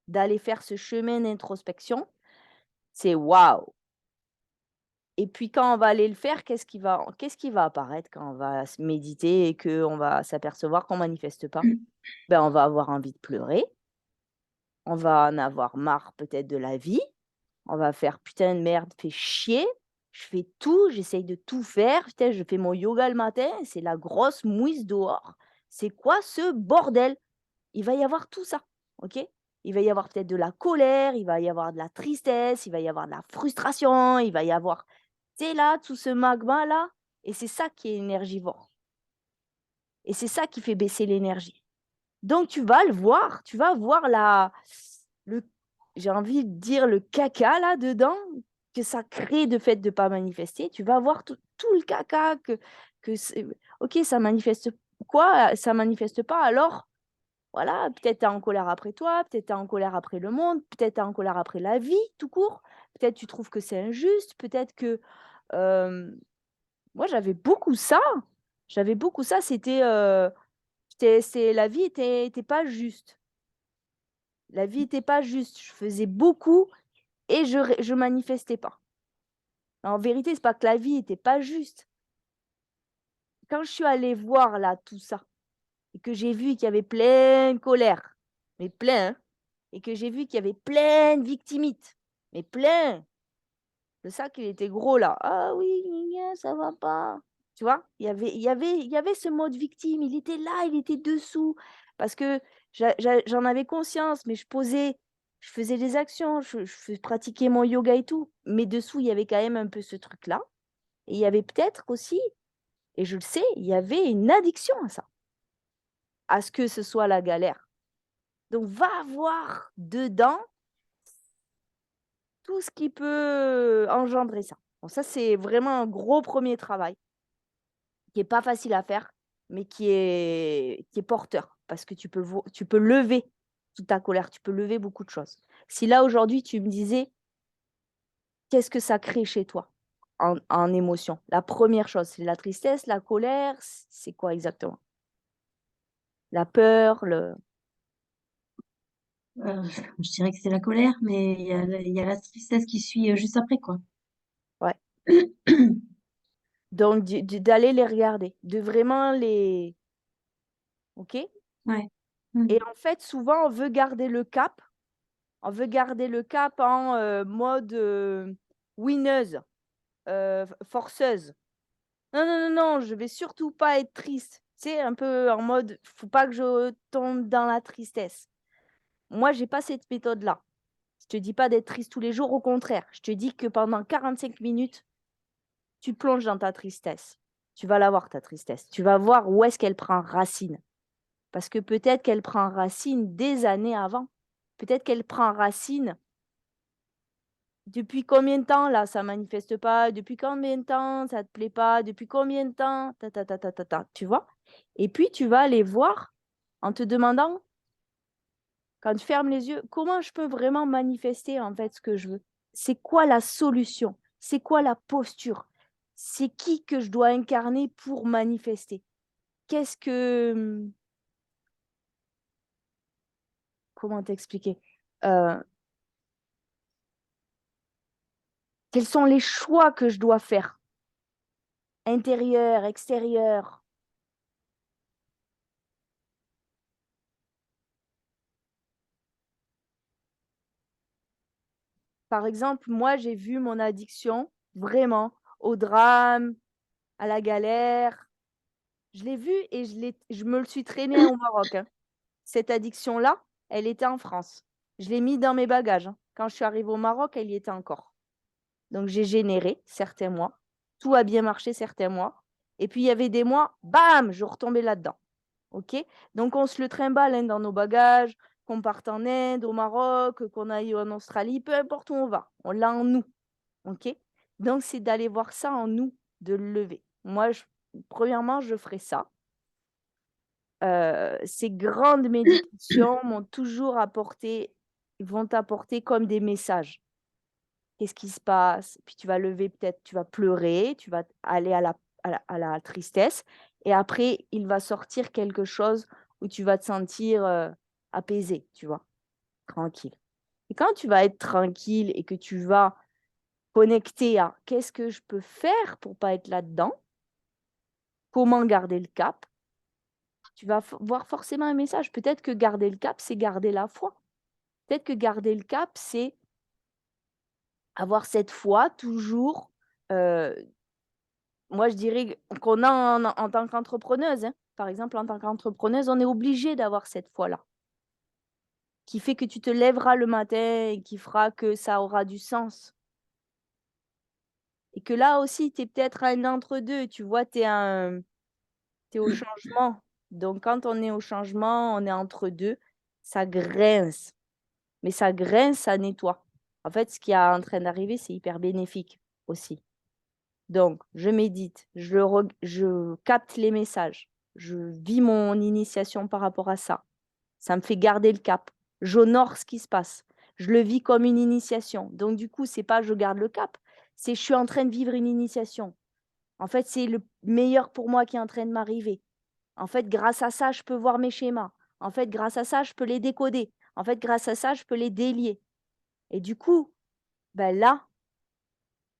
d'aller faire ce chemin d'introspection, c'est waouh! Et puis quand on va aller le faire, qu'est-ce qui va apparaître quand on va se méditer et qu'on va s'apercevoir qu'on manifeste pas? Ben, on va avoir envie de pleurer, on va en avoir marre peut-être de la vie, on va faire: «Putain de merde, fais chier, je fais tout, j'essaye de tout faire, putain, je fais mon yoga le matin, c'est la grosse mouise dehors. C'est quoi ce bordel?» Il va y avoir tout ça, OK? Il va y avoir peut-être de la colère, il va y avoir de la tristesse, il va y avoir de la frustration, il va y avoir, tu sais là, tout ce magma-là et c'est ça qui est énergivore et c'est ça qui fait baisser l'énergie. Donc tu vas le voir, tu vas voir le j'ai envie de dire le caca là dedans que ça crée de fait de pas manifester. Tu vas voir tout le caca que c'est OK, ça manifeste quoi? Ça manifeste pas alors voilà, peut-être tu es en colère après toi, peut-être tu es en colère après le monde, peut-être tu es en colère après la vie tout court, peut-être tu trouves que c'est injuste, peut-être que, moi j'avais beaucoup ça, c'est la vie était pas juste. La vie était pas juste. Je faisais beaucoup et je manifestais pas. En vérité, c'est pas que la vie était pas juste. Quand je suis allée voir là tout ça et que j'ai vu qu'il y avait plein de colère, mais plein, hein, et que j'ai vu qu'il y avait plein de victimites, mais plein. Le sac, il était gros là. «Ah oui, gna gna, ça va pas». Tu vois? Il y avait ce mode victime, il était là, il était dessous parce que j'en avais conscience, mais je faisais des actions, je pratiquais mon yoga et tout, mais dessous, il y avait quand même un peu ce truc-là et il y avait peut-être aussi Et je le sais, il y avait une addiction à ça, à ce que ce soit la galère. Donc, va voir dedans tout ce qui peut engendrer ça. Bon, ça, c'est vraiment un gros premier travail qui n'est pas facile à faire, mais qui est porteur parce que tu peux lever toute ta colère, tu peux lever beaucoup de choses. Si là, aujourd'hui, tu me disais, qu'est-ce que ça crée chez toi en émotion? La première chose, c'est la tristesse, la colère, c'est quoi exactement? La peur, Je dirais que c'est la colère, mais il y a la tristesse qui suit juste après, quoi. Ouais. Donc, d'aller les regarder, de vraiment les... OK? Ouais. Et en fait, souvent, on veut garder le cap. On veut garder le cap en mode winneuse, forceuse. Non, non, non, non, je vais surtout pas être triste. Tu sais, un peu en mode, faut pas que je tombe dans la tristesse. Moi, j'ai pas cette méthode-là. Je te dis pas d'être triste tous les jours, au contraire. Je te dis que pendant 45 minutes, tu plonges dans ta tristesse. Tu vas la voir, ta tristesse. Tu vas voir où est-ce qu'elle prend racine. Parce que peut-être qu'elle prend racine des années avant. Peut-être qu'elle prend racine depuis combien de temps là ça manifeste pas? Depuis combien de temps ça te plaît pas? Depuis combien de temps? Tu vois? Et puis tu vas aller voir en te demandant, quand tu fermes les yeux, comment je peux vraiment manifester en fait ce que je veux? C'est quoi la solution? C'est quoi la posture? C'est qui que je dois incarner pour manifester? Qu'est-ce que... Comment t'expliquer? Quels sont les choix que je dois faire? Intérieur, extérieur. Par exemple, moi, j'ai vu mon addiction vraiment au drame, à la galère. Je l'ai vu et je me le suis traîné au Maroc, hein. Cette addiction-là, elle était en France. Je l'ai mis dans mes bagages, hein. Quand je suis arrivée au Maroc, elle y était encore. Donc, j'ai généré certains mois. Tout a bien marché certains mois. Et puis, il y avait des mois, bam, je retombais là-dedans. OK? Donc, on se le trimballe hein, dans nos bagages, qu'on parte en Inde, au Maroc, qu'on aille en Australie, peu importe où on va. On l'a en nous. OK? Donc, c'est d'aller voir ça en nous, de le lever. Moi, premièrement, je ferai ça. Ces grandes méditations m'ont toujours apporté, vont t'apporter comme des messages. Qu'est-ce qui se passe? Puis tu vas lever peut-être, tu vas pleurer, tu vas aller à la tristesse. Et après, il va sortir quelque chose où tu vas te sentir apaisé, tu vois, tranquille. Et quand tu vas être tranquille et que tu vas connecter à qu'est-ce que je peux faire pour pas être là-dedans, comment garder le cap, tu vas voir forcément un message. Peut-être que garder le cap, c'est garder la foi. Peut-être que garder le cap, c'est avoir cette foi toujours. Moi, je dirais qu'on a en tant qu'entrepreneuse, hein. Par exemple, en tant qu'entrepreneuse, on est obligé d'avoir cette foi-là, qui fait que tu te lèveras le matin et qui fera que ça aura du sens. Et que là aussi, tu es peut-être un entre-deux, tu vois, tu es au changement. Donc, quand on est au changement, on est entre deux, ça grince. Mais ça grince, ça nettoie. En fait, ce qui est en train d'arriver, c'est hyper bénéfique aussi. Donc, je médite, je capte les messages, je vis mon initiation par rapport à ça. Ça me fait garder le cap. J'honore ce qui se passe. Je le vis comme une initiation. Donc, du coup, c'est pas je garde le cap, c'est je suis en train de vivre une initiation. En fait, c'est le meilleur pour moi qui est en train de m'arriver. En fait, grâce à ça, je peux voir mes schémas. En fait, grâce à ça, je peux les décoder. En fait, grâce à ça, je peux les délier. Et du coup, ben là,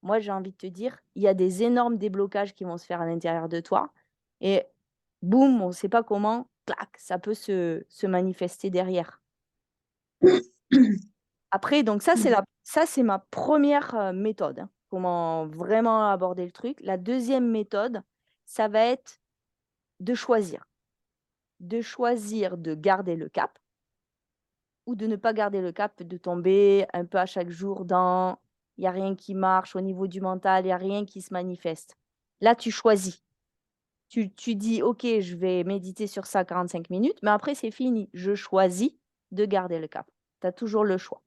moi, j'ai envie de te dire, il y a des énormes déblocages qui vont se faire à l'intérieur de toi. Et boum, on ne sait pas comment, clac, ça peut se manifester derrière. Après, donc ça, c'est ma première méthode, hein, comment vraiment aborder le truc. La deuxième méthode, ça va être de choisir. De choisir de garder le cap ou de ne pas garder le cap, de tomber un peu à chaque jour dans il n'y a rien qui marche au niveau du mental, il n'y a rien qui se manifeste. Là, tu choisis. Tu dis, OK, je vais méditer sur ça 45 minutes, mais après, c'est fini. Je choisis de garder le cap. Tu as toujours le choix.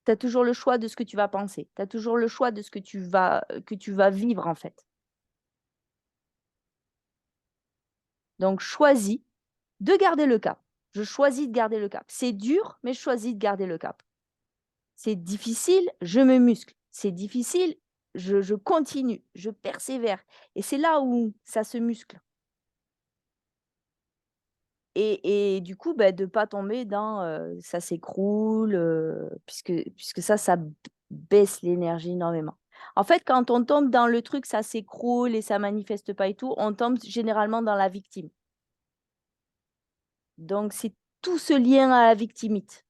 Tu as toujours le choix de ce que tu vas penser. Tu as toujours le choix de ce que tu vas vivre, en fait. Donc, choisis de garder le cap. Je choisis de garder le cap. C'est dur, mais je choisis de garder le cap. C'est difficile, je me muscle. C'est difficile, je continue, je persévère. Et c'est là où ça se muscle. Et du coup, bah, de ne pas tomber dans ça s'écroule, puisque ça baisse l'énergie énormément. En fait, quand on tombe dans le truc, ça s'écroule et ça manifeste pas et tout, on tombe généralement dans la victime. Donc, c'est tout ce lien à la victimite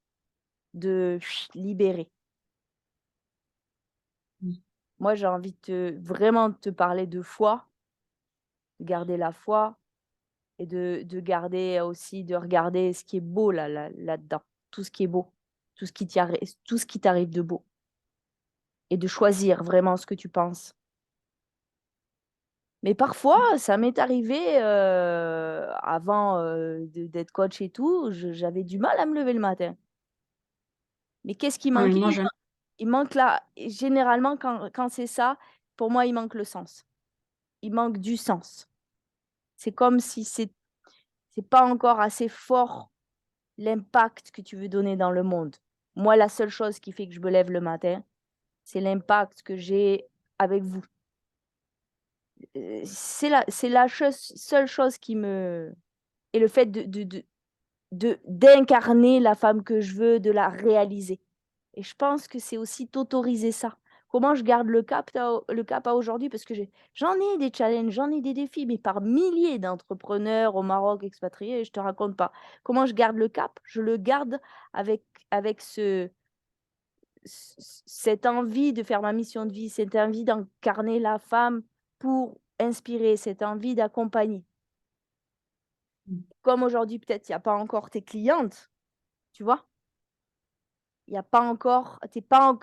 de libérer. Moi, j'ai envie vraiment de te parler de foi, de garder la foi et de garder aussi, de regarder ce qui est beau là-dedans, tout ce qui est beau, tout ce qui t'arrive de beau et de choisir vraiment ce que tu penses. Mais parfois, ça m'est arrivé avant d'être coach et tout, j'avais du mal à me lever le matin. Mais qu'est-ce qui Ah, mais manquait? moi, je... Il manque là, généralement, quand c'est ça, pour moi, il manque le sens. Il manque du sens. C'est comme si c'est pas encore assez fort l'impact que tu veux donner dans le monde. Moi, la seule chose qui fait que je me lève le matin, c'est l'impact que j'ai avec vous. C'est la seule chose qui me... Et le fait d'incarner la femme que je veux, de la réaliser. Et je pense que c'est aussi t'autoriser ça. Comment je garde le cap à aujourd'hui? Parce que j'en ai des challenges, j'en ai des défis, mais par milliers d'entrepreneurs au Maroc expatriés, je ne te raconte pas. Comment je garde le cap? Je le garde avec cette envie de faire ma mission de vie, cette envie d'incarner la femme pour inspirer, cette envie d'accompagner. Comme aujourd'hui, peut-être, il n'y a pas encore tes clientes, tu vois? Il y a pas encore,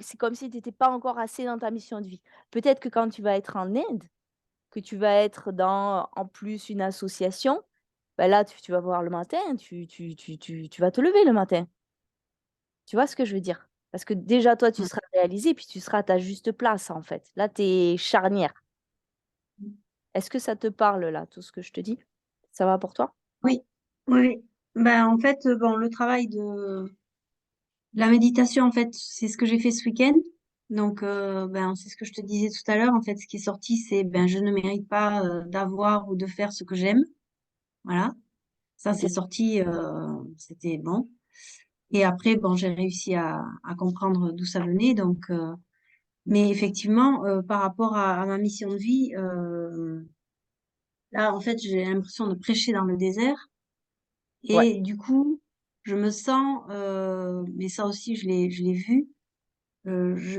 c'est comme si tu n'étais pas encore assez dans ta mission de vie. Peut-être que quand tu vas être en Inde, que tu vas être dans, en plus, une association, bah là, tu vas voir le matin, tu vas te lever le matin. Tu vois ce que je veux dire? Parce que déjà, toi, tu seras réalisé, puis tu seras à ta juste place, en fait. Là, tu es charnière. Est-ce que ça te parle, là, tout ce que je te dis? Ça va pour toi? Oui, oui. Ben, en fait, bon, le travail de la méditation, en fait, c'est ce que j'ai fait ce week-end. Donc, ben, c'est ce que je te disais tout à l'heure. En fait, ce qui est sorti, c'est ben, je ne mérite pas d'avoir ou de faire ce que j'aime. Voilà. Ça, c'est OK. sorti, c'était bon. Et après, bon, j'ai réussi à comprendre d'où ça venait. Donc, mais effectivement, par rapport à ma mission de vie, là, en fait, j'ai l'impression de prêcher dans le désert. Ouais. Et du coup, je me sens, mais ça aussi, je l'ai vu,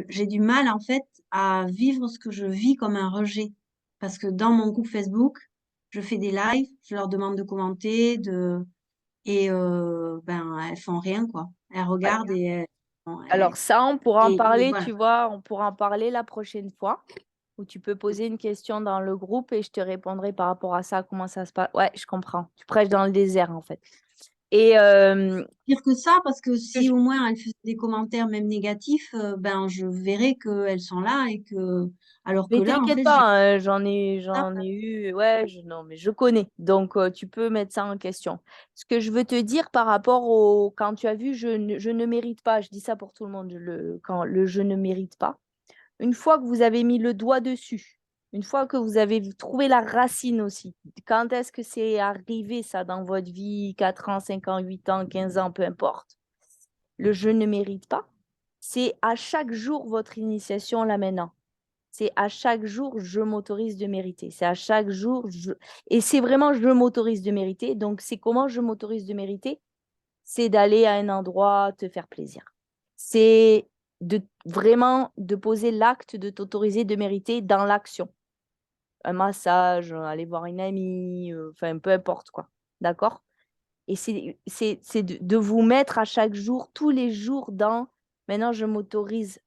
j'ai du mal, en fait, à vivre ce que je vis comme un rejet. Parce que dans mon groupe Facebook, je fais des lives, je leur demande de commenter, et ben, elles font rien, quoi. Elles Ouais. regardent Alors ça, on pourra en et parler, voilà. tu vois, on pourra en parler la prochaine fois, où tu peux poser une question dans le groupe et je te répondrai par rapport à ça, comment ça se passe. Ouais, je comprends. Tu prêches dans le désert, en fait. Et Pire que ça, parce que que si je- au moins elles faisaient des commentaires, même négatifs, ben, je verrais qu'elles sont là et que, alors que mais là, en t'inquiète fait, j'ai pas, hein, j'en ça. ai eu, ouais, non, mais je connais. Donc, tu peux mettre ça en question. Ce que je veux te dire par rapport au, quand tu as vu, je ne mérite pas, je dis ça pour tout le monde, quand le je ne mérite pas. Une fois que vous avez mis le doigt dessus, une fois que vous avez trouvé la racine aussi, quand est-ce que c'est arrivé ça dans votre vie, 4 ans, 5 ans, 8 ans, 15 ans, peu importe, le je ne mérite pas, c'est à chaque jour votre initiation là maintenant. C'est à chaque jour, je m'autorise de mériter. C'est à chaque jour, et c'est vraiment je m'autorise de mériter. Donc, c'est comment je m'autorise de mériter? C'est d'aller à un endroit, te faire plaisir. C'est vraiment de poser l'acte de t'autoriser de mériter dans l'action. Un massage, aller voir une amie, enfin, peu importe quoi. D'accord? Et c'est de vous mettre à chaque jour, tous les jours dans maintenant, je m'autorise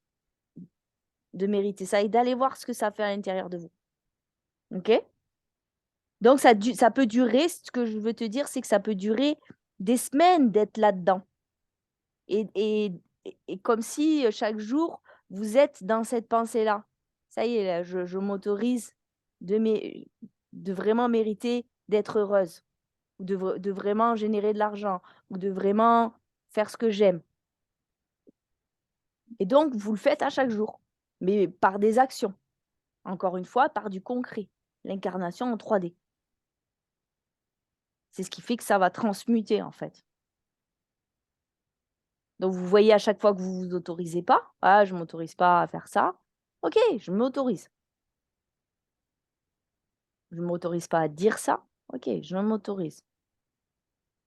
de mériter ça et d'aller voir ce que ça fait à l'intérieur de vous. OK? Donc, ça peut durer, ce que je veux te dire, c'est que ça peut durer des semaines d'être là-dedans. Et comme si chaque jour, vous êtes dans cette pensée-là. Ça y est, là, je m'autorise de vraiment mériter d'être heureuse, ou de vraiment générer de l'argent, ou de vraiment faire ce que j'aime. Et donc, vous le faites à chaque jour, mais par des actions. Encore une fois, par du concret, l'incarnation en 3D. C'est ce qui fait que ça va transmuter, en fait. Donc, vous voyez à chaque fois que vous ne vous autorisez pas, ah, je ne m'autorise pas à faire ça. Ok, je m'autorise. Je ne m'autorise pas à dire ça. Ok, je m'autorise.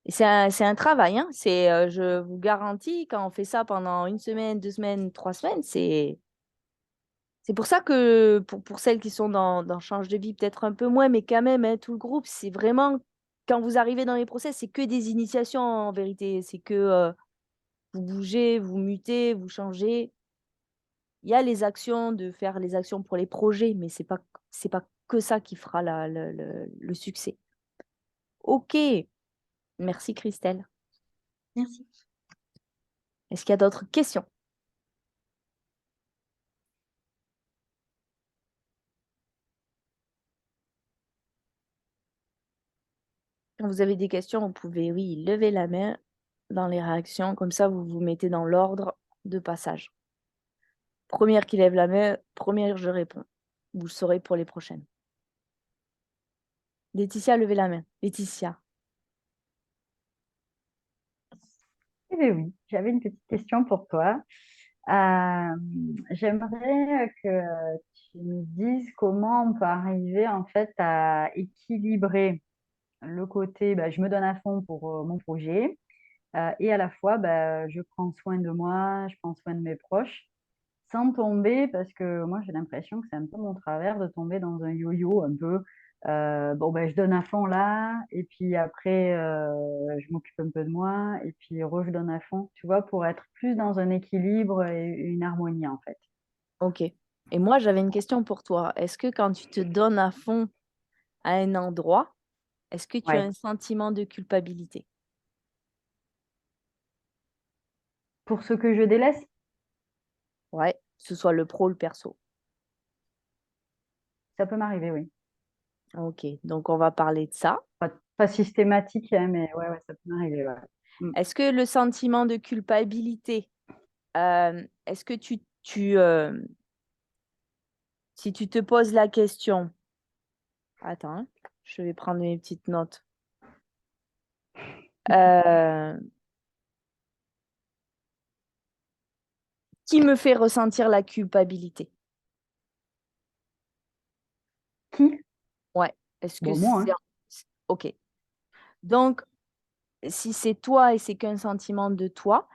Et c'est un travail, hein. Je vous garantis, quand on fait ça pendant 1 semaine, 2 semaines, 3 semaines, c'est pour ça que pour celles qui sont dans Change de vie, peut-être un peu moins, mais quand même, hein, tout le groupe, c'est vraiment, quand vous arrivez dans les process, c'est que des initiations en vérité. C'est que vous bougez, vous mutez, vous changez. Il y a les actions, de faire les actions pour les projets, mais c'est pas que ça qui fera le succès. Ok, merci Christelle. Merci. Est-ce qu'il y a d'autres questions? Quand vous avez des questions, vous pouvez, oui, lever la main dans les réactions, comme ça vous vous mettez dans l'ordre de passage. Première qui lève la main, première je réponds. Vous le saurez pour les prochaines. Laetitia, levez la main. Laetitia. Eh bien oui, j'avais une petite question pour toi. J'aimerais que tu me dises comment on peut arriver en fait à équilibrer le côté je me donne à fond pour mon projet et à la fois je prends soin de moi, je prends soin de mes proches sans tomber, parce que moi j'ai l'impression que c'est un peu mon travers de tomber dans un yo-yo un peu. Je donne à fond là, et puis après je m'occupe un peu de moi, et puis je donne à fond, tu vois, pour être plus dans un équilibre et une harmonie en fait. Ok. Et moi, j'avais une question pour toi. Est-ce que quand tu te donnes à fond à un endroit, est-ce que tu as Ouais. un sentiment de culpabilité? Pour ce que je délaisse, Ouais, que ce soit le pro ou le perso. ça peut m'arriver, oui. Ok, donc on va parler de ça. Pas systématique, hein, mais ouais, ça peut m'arriver, ouais. Mm. Est-ce que le sentiment de culpabilité, est-ce que si tu te poses la question, attends, hein, je vais prendre mes petites notes. Qui me fait ressentir la culpabilité? Qui? Ouais, est-ce que Bon, moi, hein. Ok. Donc, si c'est toi et c'est qu'un sentiment de toi,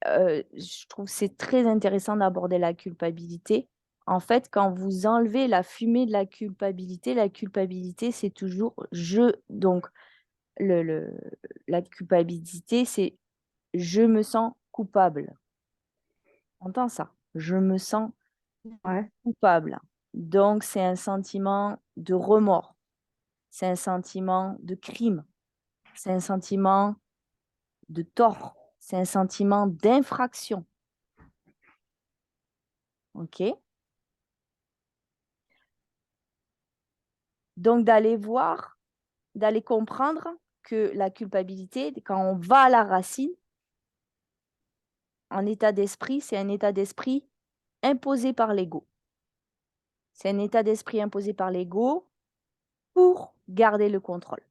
je trouve que c'est très intéressant d'aborder la culpabilité. En fait, quand vous enlevez la fumée de la culpabilité, c'est toujours donc, la culpabilité, c'est je me sens coupable. Entends ça? Je me sens Ouais. coupable. Donc, c'est un sentiment de remords. C'est un sentiment de crime. C'est un sentiment de tort. C'est un sentiment d'infraction. OK? Donc, d'aller comprendre que la culpabilité, quand on va à la racine, en état d'esprit, c'est un état d'esprit imposé par l'ego. C'est un état d'esprit imposé par l'ego pour garder le contrôle.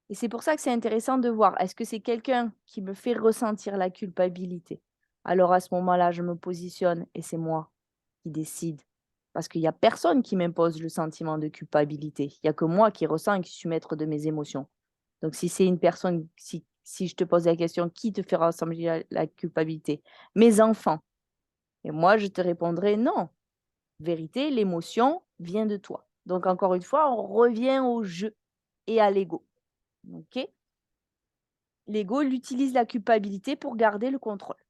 Et c'est pour ça que c'est intéressant de voir, est-ce que c'est quelqu'un qui me fait ressentir la culpabilité? Alors à ce moment-là, je me positionne et c'est moi qui décide. Parce qu'il n'y a personne qui m'impose le sentiment de culpabilité. Il n'y a que moi qui ressens et qui suis maître de mes émotions. Donc si c'est une personne, si je te pose la question, qui te fait ressentir la culpabilité? Mes enfants. Et moi, je te répondrai non. Vérité, l'émotion vient de toi. Donc encore une fois, on revient au jeu et à l'ego. OK? L'ego, il utilise la culpabilité pour garder le contrôle.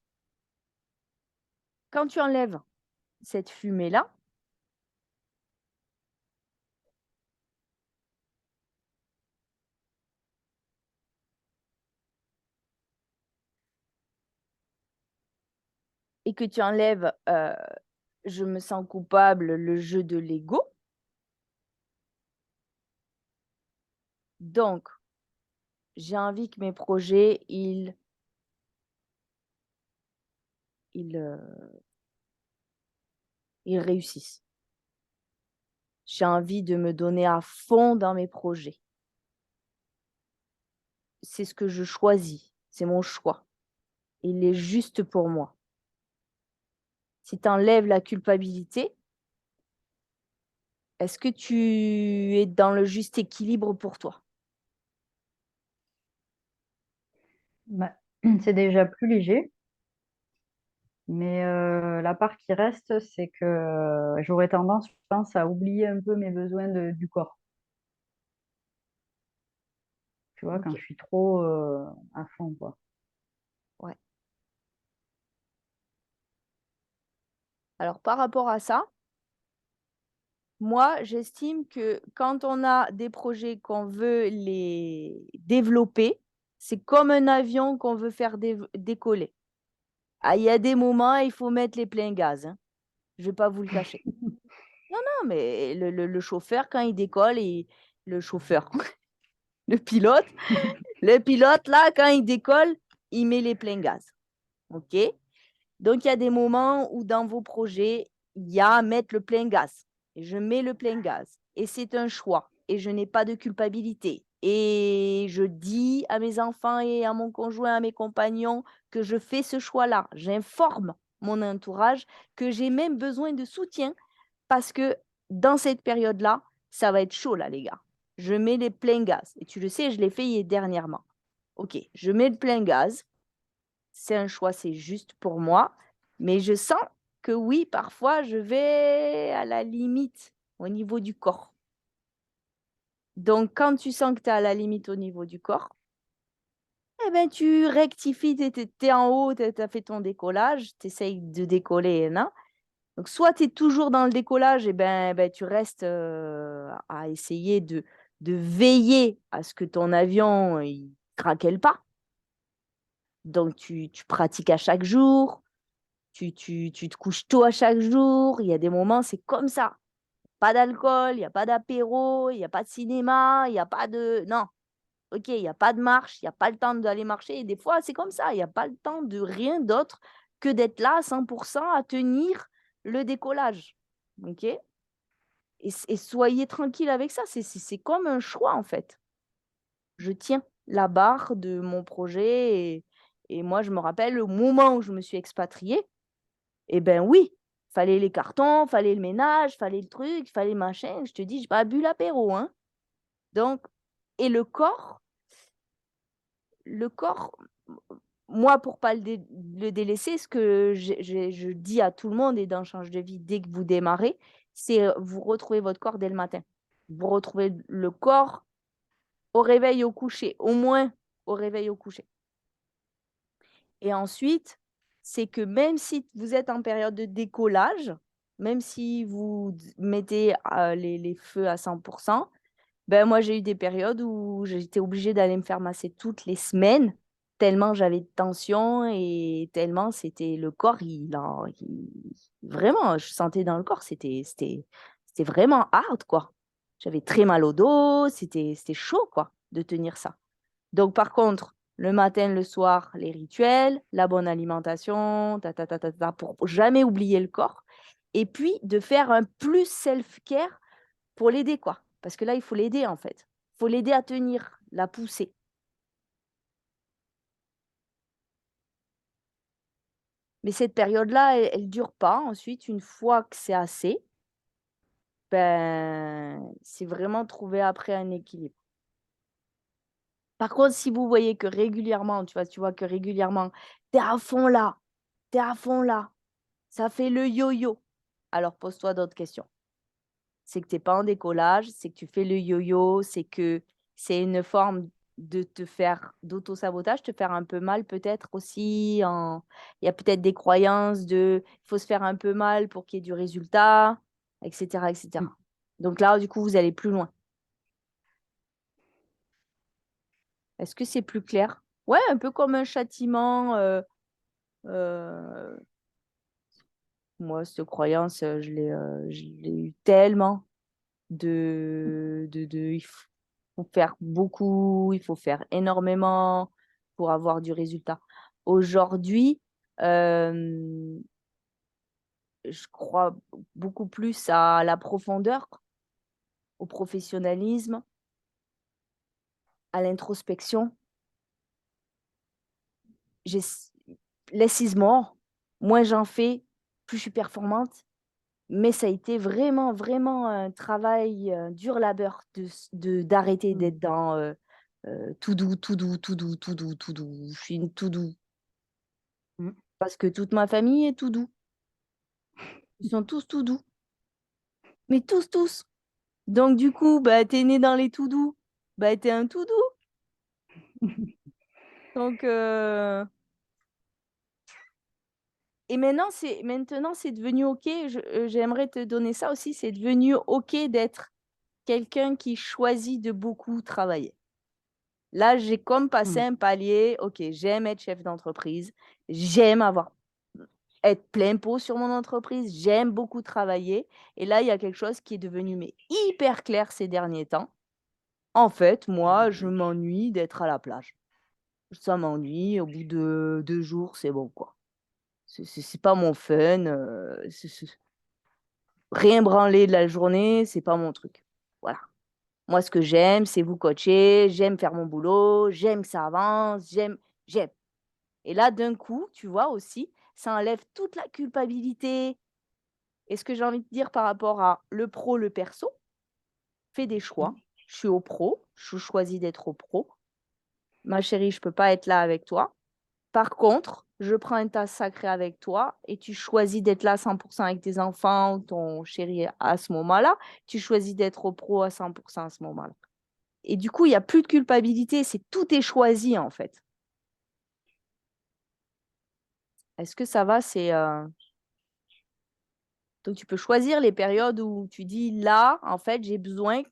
Quand tu enlèves cette fumée-là, et que tu enlèves je me sens coupable, le jeu de l'ego. Donc, j'ai envie que mes projets, ils réussissent. J'ai envie de me donner à fond dans mes projets. C'est ce que je choisis, c'est mon choix. Il est juste pour moi. Si tu enlèves la culpabilité, est-ce que tu es dans le juste équilibre pour toi? Bah, c'est déjà plus léger, mais la part qui reste, c'est que j'aurais tendance, je pense, à oublier un peu mes besoins du corps. Tu vois, quand Ok. je suis trop à fond, quoi. Ouais. Alors, par rapport à ça, moi, j'estime que quand on a des projets qu'on veut les développer, c'est comme un avion qu'on veut faire décoller. Ah, il y a des moments, il faut mettre les pleins gaz, hein. Je ne vais pas vous le cacher. Non, mais le chauffeur, quand il décolle, le chauffeur, le pilote, là, quand il décolle, il met les pleins gaz. OK? Donc, il y a des moments où dans vos projets, il y a à mettre le plein gaz. Et je mets le plein gaz. Et c'est un choix. Et je n'ai pas de culpabilité. Et je dis à mes enfants et à mon conjoint, à mes compagnons, que je fais ce choix-là. J'informe mon entourage que j'ai même besoin de soutien parce que dans cette période-là, ça va être chaud, là, les gars. Je mets les pleins gaz. Et tu le sais, je l'ai fait dernièrement. OK, je mets le plein gaz. C'est un choix, c'est juste pour moi. Mais je sens que oui, parfois, je vais à la limite au niveau du corps. Donc, quand tu sens que tu es à la limite au niveau du corps, eh ben, tu rectifies, tu es en haut, tu as fait ton décollage, tu essayes de décoller, non? Donc, soit tu es toujours dans le décollage, et ben, tu restes à essayer de veiller à ce que ton avion il craquelle pas. Donc, tu pratiques à chaque jour, tu te couches tôt à chaque jour. Il y a des moments, c'est comme ça. Pas d'alcool, il n'y a pas d'apéro, il n'y a pas de cinéma, il n'y a pas de... Non, OK, il n'y a pas de marche, il n'y a pas le temps d'aller marcher. Et des fois, c'est comme ça, il n'y a pas le temps de rien d'autre que d'être là à 100% à tenir le décollage. OK? Et soyez tranquille avec ça. C'est comme un choix, en fait. Je tiens la barre de mon projet. Et moi, je me rappelle au moment où je me suis expatriée, eh ben oui, fallait les cartons, fallait le ménage, fallait le truc, fallait le machin. Je te dis, j'ai pas bu l'apéro, hein. Donc, et le corps, moi, pour pas le délaisser, ce que je dis à tout le monde et dans Change de vie, dès que vous démarrez, c'est vous retrouvez votre corps dès le matin. Vous retrouvez le corps au réveil au coucher, au moins au réveil au coucher. Et ensuite, c'est que même si vous êtes en période de décollage, même si vous mettez les feux à 100%, ben moi, j'ai eu des périodes où j'étais obligée d'aller me faire masser toutes les semaines, tellement j'avais de tension et tellement c'était le corps, vraiment, je sentais dans le corps, c'était vraiment hard, quoi. J'avais très mal au dos, c'était chaud, quoi, de tenir ça. Donc, par contre, le matin, le soir, les rituels, la bonne alimentation, pour jamais oublier le corps. Et puis, de faire un plus self-care pour l'aider, quoi. Parce que là, il faut l'aider, en fait. Il faut l'aider à tenir, la pousser. Mais cette période-là, elle ne dure pas. Ensuite, une fois que c'est assez, ben, c'est vraiment trouver après un équilibre. Par contre, si vous voyez que régulièrement, tu vois que régulièrement, tu es à fond là, tu es à fond là, ça fait le yo-yo, alors pose-toi d'autres questions. C'est que tu n'es pas en décollage, c'est que tu fais le yo-yo, c'est que c'est une forme de te faire d'auto-sabotage, te faire un peu mal peut-être aussi. Il y a peut-être des croyances de il faut se faire un peu mal pour qu'il y ait du résultat, etc., etc. Donc là, du coup, vous allez plus loin. Est-ce que c'est plus clair? Ouais, un peu comme un châtiment. Moi, cette croyance, je l'ai eu tellement il faut faire beaucoup, il faut faire énormément pour avoir du résultat. Aujourd'hui, je crois beaucoup plus à la profondeur, au professionnalisme, à l'introspection. J'ai less is more. Moins j'en fais, plus je suis performante. Mais ça a été vraiment, vraiment un travail, dur labeur d'arrêter d'être dans tout doux, tout doux, tout doux, tout doux, tout doux. Je suis une tout doux. Mm. Parce que toute ma famille est tout doux. Ils sont tous tout doux. Mais tous, tous. Donc, du coup, bah, t'es né dans les tout doux. Bah, t'es un tout doux. Donc, et maintenant, c'est devenu OK. J'aimerais te donner ça aussi. C'est devenu OK d'être quelqu'un qui choisit de beaucoup travailler. Là, j'ai comme passé un palier. OK, j'aime être chef d'entreprise. J'aime être plein pot sur mon entreprise. J'aime beaucoup travailler. Et là, il y a quelque chose qui est devenu hyper clair ces derniers temps. En fait, moi, je m'ennuie d'être à la plage. Ça m'ennuie. Au bout de 2 jours, c'est bon, quoi. C'est pas mon fun. Rien branler de la journée, c'est pas mon truc. Voilà. Moi, ce que j'aime, c'est vous coacher. J'aime faire mon boulot. J'aime que ça avance. J'aime. Et là, d'un coup, tu vois aussi, ça enlève toute la culpabilité. Et ce que j'ai envie de dire par rapport à le pro, le perso, fais des choix. Je suis au pro, je choisis d'être au pro. Ma chérie, je ne peux pas être là avec toi. Par contre, je prends un tas sacré avec toi et tu choisis d'être là à 100% avec tes enfants ou ton chéri à ce moment-là. Tu choisis d'être au pro à 100% à ce moment-là. Et du coup, il n'y a plus de culpabilité, tout est choisi en fait. Est-ce que ça va? Donc, tu peux choisir les périodes où tu dis là, en fait, j'ai besoin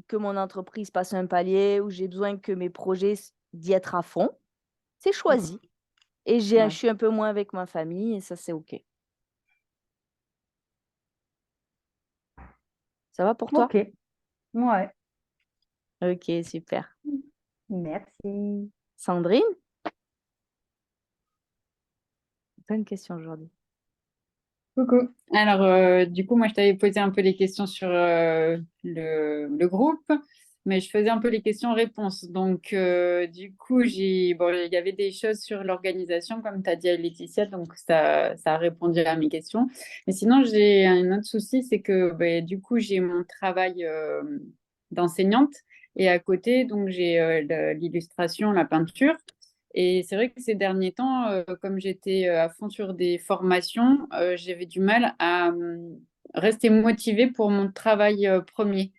que mon entreprise passe un palier, ou j'ai besoin que mes projets d'y être à fond. C'est choisi. Et je suis un peu moins avec ma famille et ça, c'est OK. Ça va pour toi? OK. Ouais. OK, super. Merci. Sandrine? Bonne question aujourd'hui. Coucou. Alors, du coup, moi, je t'avais posé un peu les questions sur le groupe, mais je faisais un peu les questions-réponses. Donc, du coup, bon, il y avait des choses sur l'organisation, comme tu as dit à Laetitia, donc ça a répondu à mes questions. Mais sinon, j'ai un autre souci, c'est que ben, du coup, j'ai mon travail d'enseignante et à côté, donc, j'ai l'illustration, la peinture. Et c'est vrai que ces derniers temps, comme j'étais à fond sur des formations, j'avais du mal à rester motivée pour mon travail premier.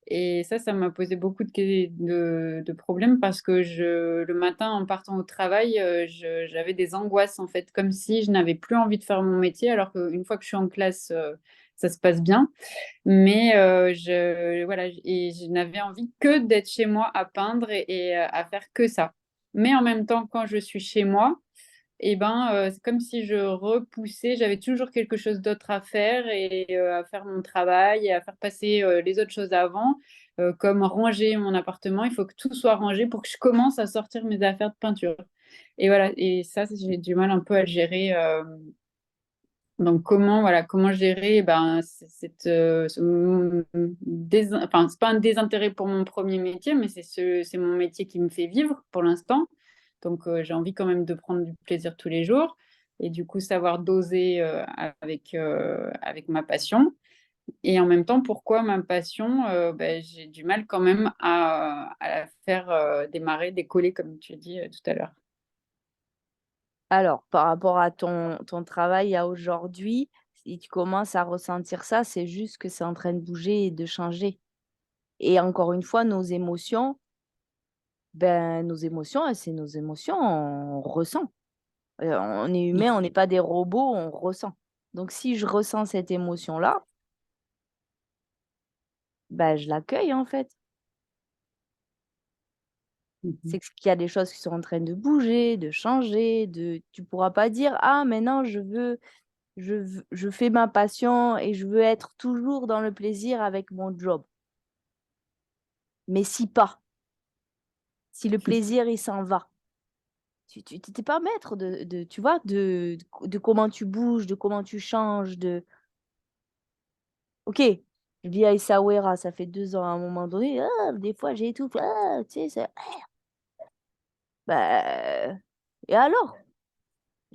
Et ça m'a posé beaucoup de problèmes parce que le matin, en partant au travail, j'avais des angoisses, en fait, comme si je n'avais plus envie de faire mon métier, alors qu'une fois que je suis en classe, ça se passe bien. Mais voilà, et je n'avais envie que d'être chez moi à peindre et à faire que ça. Mais en même temps, quand je suis chez moi, et ben, c'est comme si je repoussais, j'avais toujours quelque chose d'autre à faire et à faire mon travail et à faire passer les autres choses avant, comme ranger mon appartement. Il faut que tout soit rangé pour que je commence à sortir mes affaires de peinture. Et voilà, et ça, j'ai du mal un peu à le gérer. Donc comment gérer ben, enfin, c'est pas un désintérêt pour mon premier métier, mais c'est mon métier qui me fait vivre pour l'instant. Donc j'ai envie quand même de prendre du plaisir tous les jours et du coup savoir doser avec ma passion. Et en même temps, pourquoi ma passion ben, j'ai du mal quand même à la faire démarrer, décoller, comme tu dis tout à l'heure. Alors, par rapport à ton travail à aujourd'hui, si tu commences à ressentir ça, c'est juste que c'est en train de bouger et de changer. Et encore une fois, nos émotions, c'est nos émotions, on ressent. On est humain, on n'est pas des robots, on ressent. Donc, si je ressens cette émotion-là, je l'accueille en fait. C'est qu'il y a des choses qui sont en train de bouger, de changer, tu pourras pas dire: «Ah maintenant je veux je fais ma passion et je veux être toujours dans le plaisir avec mon job. Mais si le plaisir, il s'en va, tu n'étais pas maître tu vois, de comment tu bouges, de comment tu changes, Ok, je vis à Essaouira, ça fait 2 ans à un moment donné, des fois j'étouffe, tu sais, bah, et alors?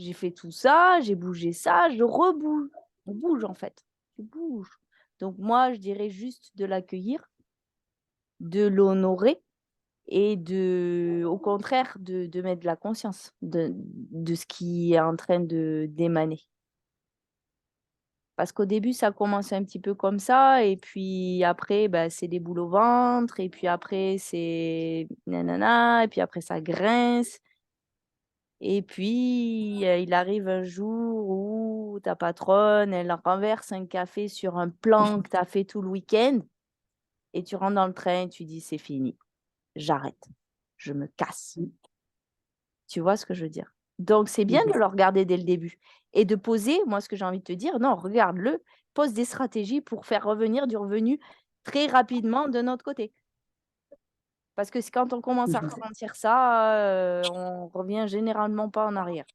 J'ai fait tout ça, j'ai bougé ça, je rebouge. On bouge en fait, tu bouges. Donc moi, je dirais juste de l'accueillir, de l'honorer et au contraire, de mettre de la conscience de ce qui est en train d'émaner. Parce qu'au début, ça commence un petit peu comme ça, et puis après, bah, c'est des boules au ventre, et puis après, c'est nanana, et puis après, ça grince. Et puis, il arrive un jour où ta patronne, elle renverse un café sur un plan que tu as fait tout le week-end, et tu rentres dans le train et tu dis, c'est fini, j'arrête, je me casse. Tu vois ce que je veux dire? Donc, c'est bien de le regarder dès le début et de poser, moi, ce que j'ai envie de te dire, non, regarde-le, pose des stratégies pour faire revenir du revenu très rapidement de notre côté. Parce que quand on commence à ressentir ça, on revient généralement pas en arrière.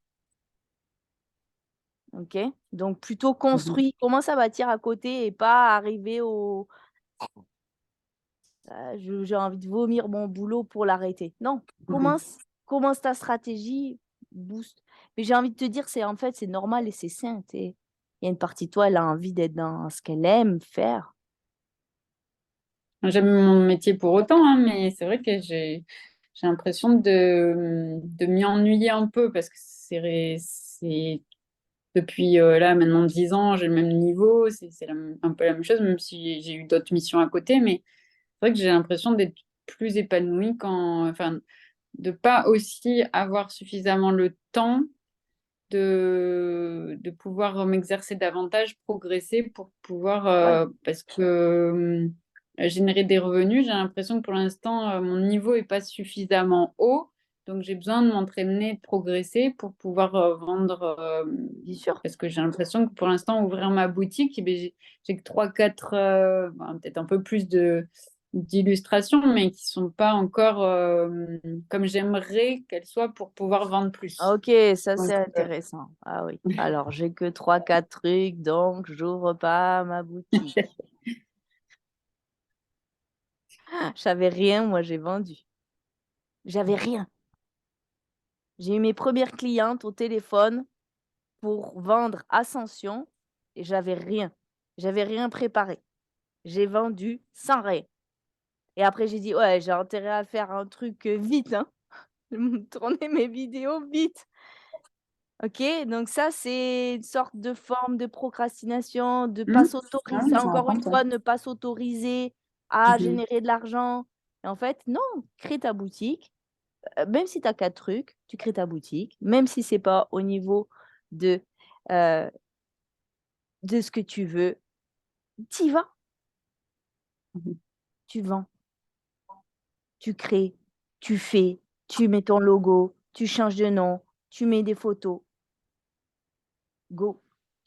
OK? Donc, plutôt construit, commence à bâtir à côté et pas arriver au j'ai envie de vomir mon boulot pour l'arrêter. Non, commence ta stratégie, boost. Mais j'ai envie de te dire, c'est normal et c'est sain. Il y a une partie de toi, elle a envie d'être dans ce qu'elle aime faire. J'aime mon métier pour autant, hein, mais c'est vrai que j'ai l'impression de m'y ennuyer un peu parce que c'est depuis là maintenant 10 ans, j'ai le même niveau, c'est un peu la même chose, même si j'ai eu d'autres missions à côté, mais c'est vrai que j'ai l'impression d'être plus épanouie enfin, de pas aussi avoir suffisamment le temps de pouvoir m'exercer davantage, progresser pour pouvoir, parce que générer des revenus, j'ai l'impression que pour l'instant, mon niveau n'est pas suffisamment haut. Donc, j'ai besoin de m'entraîner, de progresser pour pouvoir vendre. Bien sûr. Parce que j'ai l'impression que pour l'instant, ouvrir ma boutique, eh bien, j'ai que 3-4, peut-être un peu plus d'illustrations, mais qui sont pas encore comme j'aimerais qu'elles soient pour pouvoir vendre plus. Ok, ça c'est intéressant. Ah oui. Alors, j'ai que 3-4 trucs, donc j'ouvre pas ma boutique. J'avais rien, moi j'ai vendu. J'avais rien. J'ai eu mes premières clientes au téléphone pour vendre Ascension et j'avais rien. J'avais rien préparé. J'ai vendu sans rien. Et après, j'ai dit, ouais, j'ai intérêt à faire un truc vite, hein. Tourner mes vidéos vite. Ok, donc ça, c'est une sorte de forme de procrastination, de pas s'autoriser, encore une fois, ne pas s'autoriser à générer de l'argent. Et en fait, non, crée ta boutique. Même si tu as 4 trucs, tu crées ta boutique, même si c'est pas au niveau de ce que tu veux, tu y vas. Tu vends, tu crées, tu fais, tu mets ton logo, tu changes de nom, tu mets des photos. Go.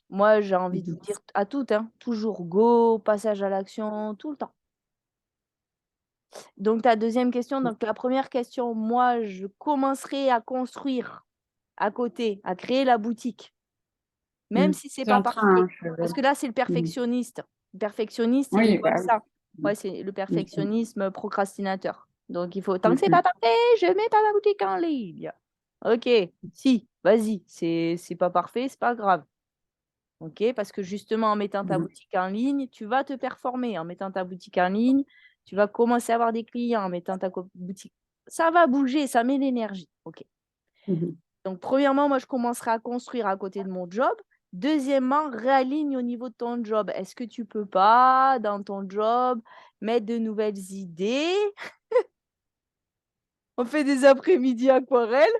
Moi, j'ai envie de dire à toutes, hein, toujours go, passage à l'action, tout le temps. Donc, ta deuxième question, donc la première question, moi, je commencerai à construire à côté, à créer la boutique. Même si c'est pas parfait. Parce que là, c'est le perfectionniste. Le perfectionniste, c'est Oui, comme bah ça. Ouais, c'est le perfectionnisme procrastinateur. Donc, il faut, tant que c'est pas parfait, je mets pas ma boutique en ligne. Ok, si, vas-y, c'est pas parfait, c'est pas grave. Ok, parce que justement, en mettant ta boutique en ligne, tu vas te performer. En mettant ta boutique en ligne, tu vas commencer à avoir des clients. En mettant ta boutique, ça va bouger, ça met l'énergie. Ok. Donc, premièrement, moi, je commencerai à construire à côté de mon job. Deuxièmement, réaligne au niveau de ton job. Est-ce que tu peux pas, dans ton job, mettre de nouvelles idées? On fait des après-midi aquarelles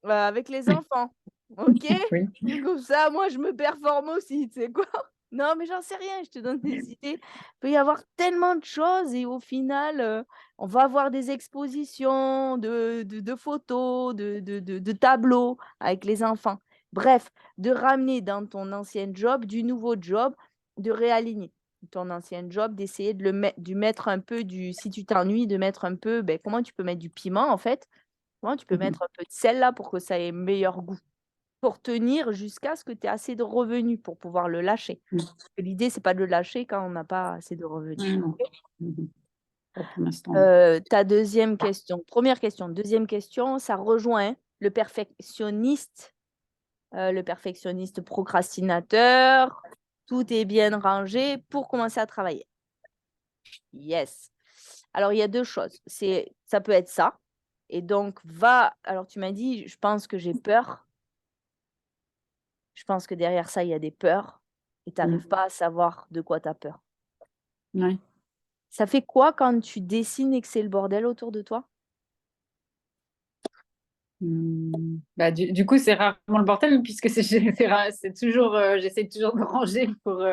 avec les enfants. OK? Oui. Comme ça, moi, je me performe aussi, tu sais quoi? Non, mais j'en sais rien, je te donne des idées. Il peut y avoir tellement de choses et au final, on va avoir des expositions de photos, de tableaux avec les enfants. Bref, de ramener dans ton ancien job du nouveau job, de réaligner ton ancien job, d'essayer de mettre un peu si tu t'ennuies, de mettre un peu, comment tu peux mettre du piment en fait? Comment tu peux mettre un peu de sel là pour que ça ait meilleur goût? Pour tenir jusqu'à ce que tu aies assez de revenus pour pouvoir le lâcher. Parce que l'idée, c'est pas de le lâcher quand on n'a pas assez de revenus. Non. Pas pour l'instant. Ta deuxième question, première question, deuxième question, ça rejoint le perfectionniste procrastinateur. Tout est bien rangé pour commencer à travailler. Yes. Alors, il y a 2 choses. Ça peut être ça. Et donc, alors tu m'as dit, je pense que j'ai peur. Je pense que derrière ça, il y a des peurs et tu n'arrives pas à savoir de quoi tu as peur. Ouais. Ça fait quoi quand tu dessines et que c'est le bordel autour de toi? Bah, du coup, c'est rarement le bordel puisque c'est toujours, j'essaie toujours de ranger pour,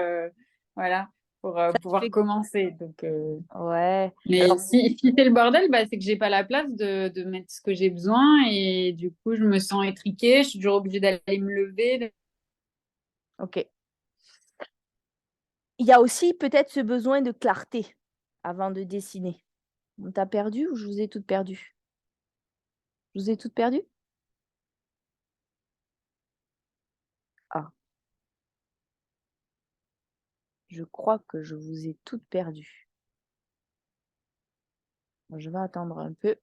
voilà, pour Ça te pouvoir fait commencer. Donc, Ouais. mais Alors, si c'est le bordel, bah, c'est que j'ai pas la place de mettre ce que j'ai besoin et du coup, je me sens étriquée. Je suis toujours obligée d'aller me lever. OK. Il y a aussi peut-être ce besoin de clarté avant de dessiner. On t'a perdu ou je vous ai toutes perdues? Je vous ai toutes perdues? Ah, je crois que je vous ai toutes perdues. Je vais attendre un peu.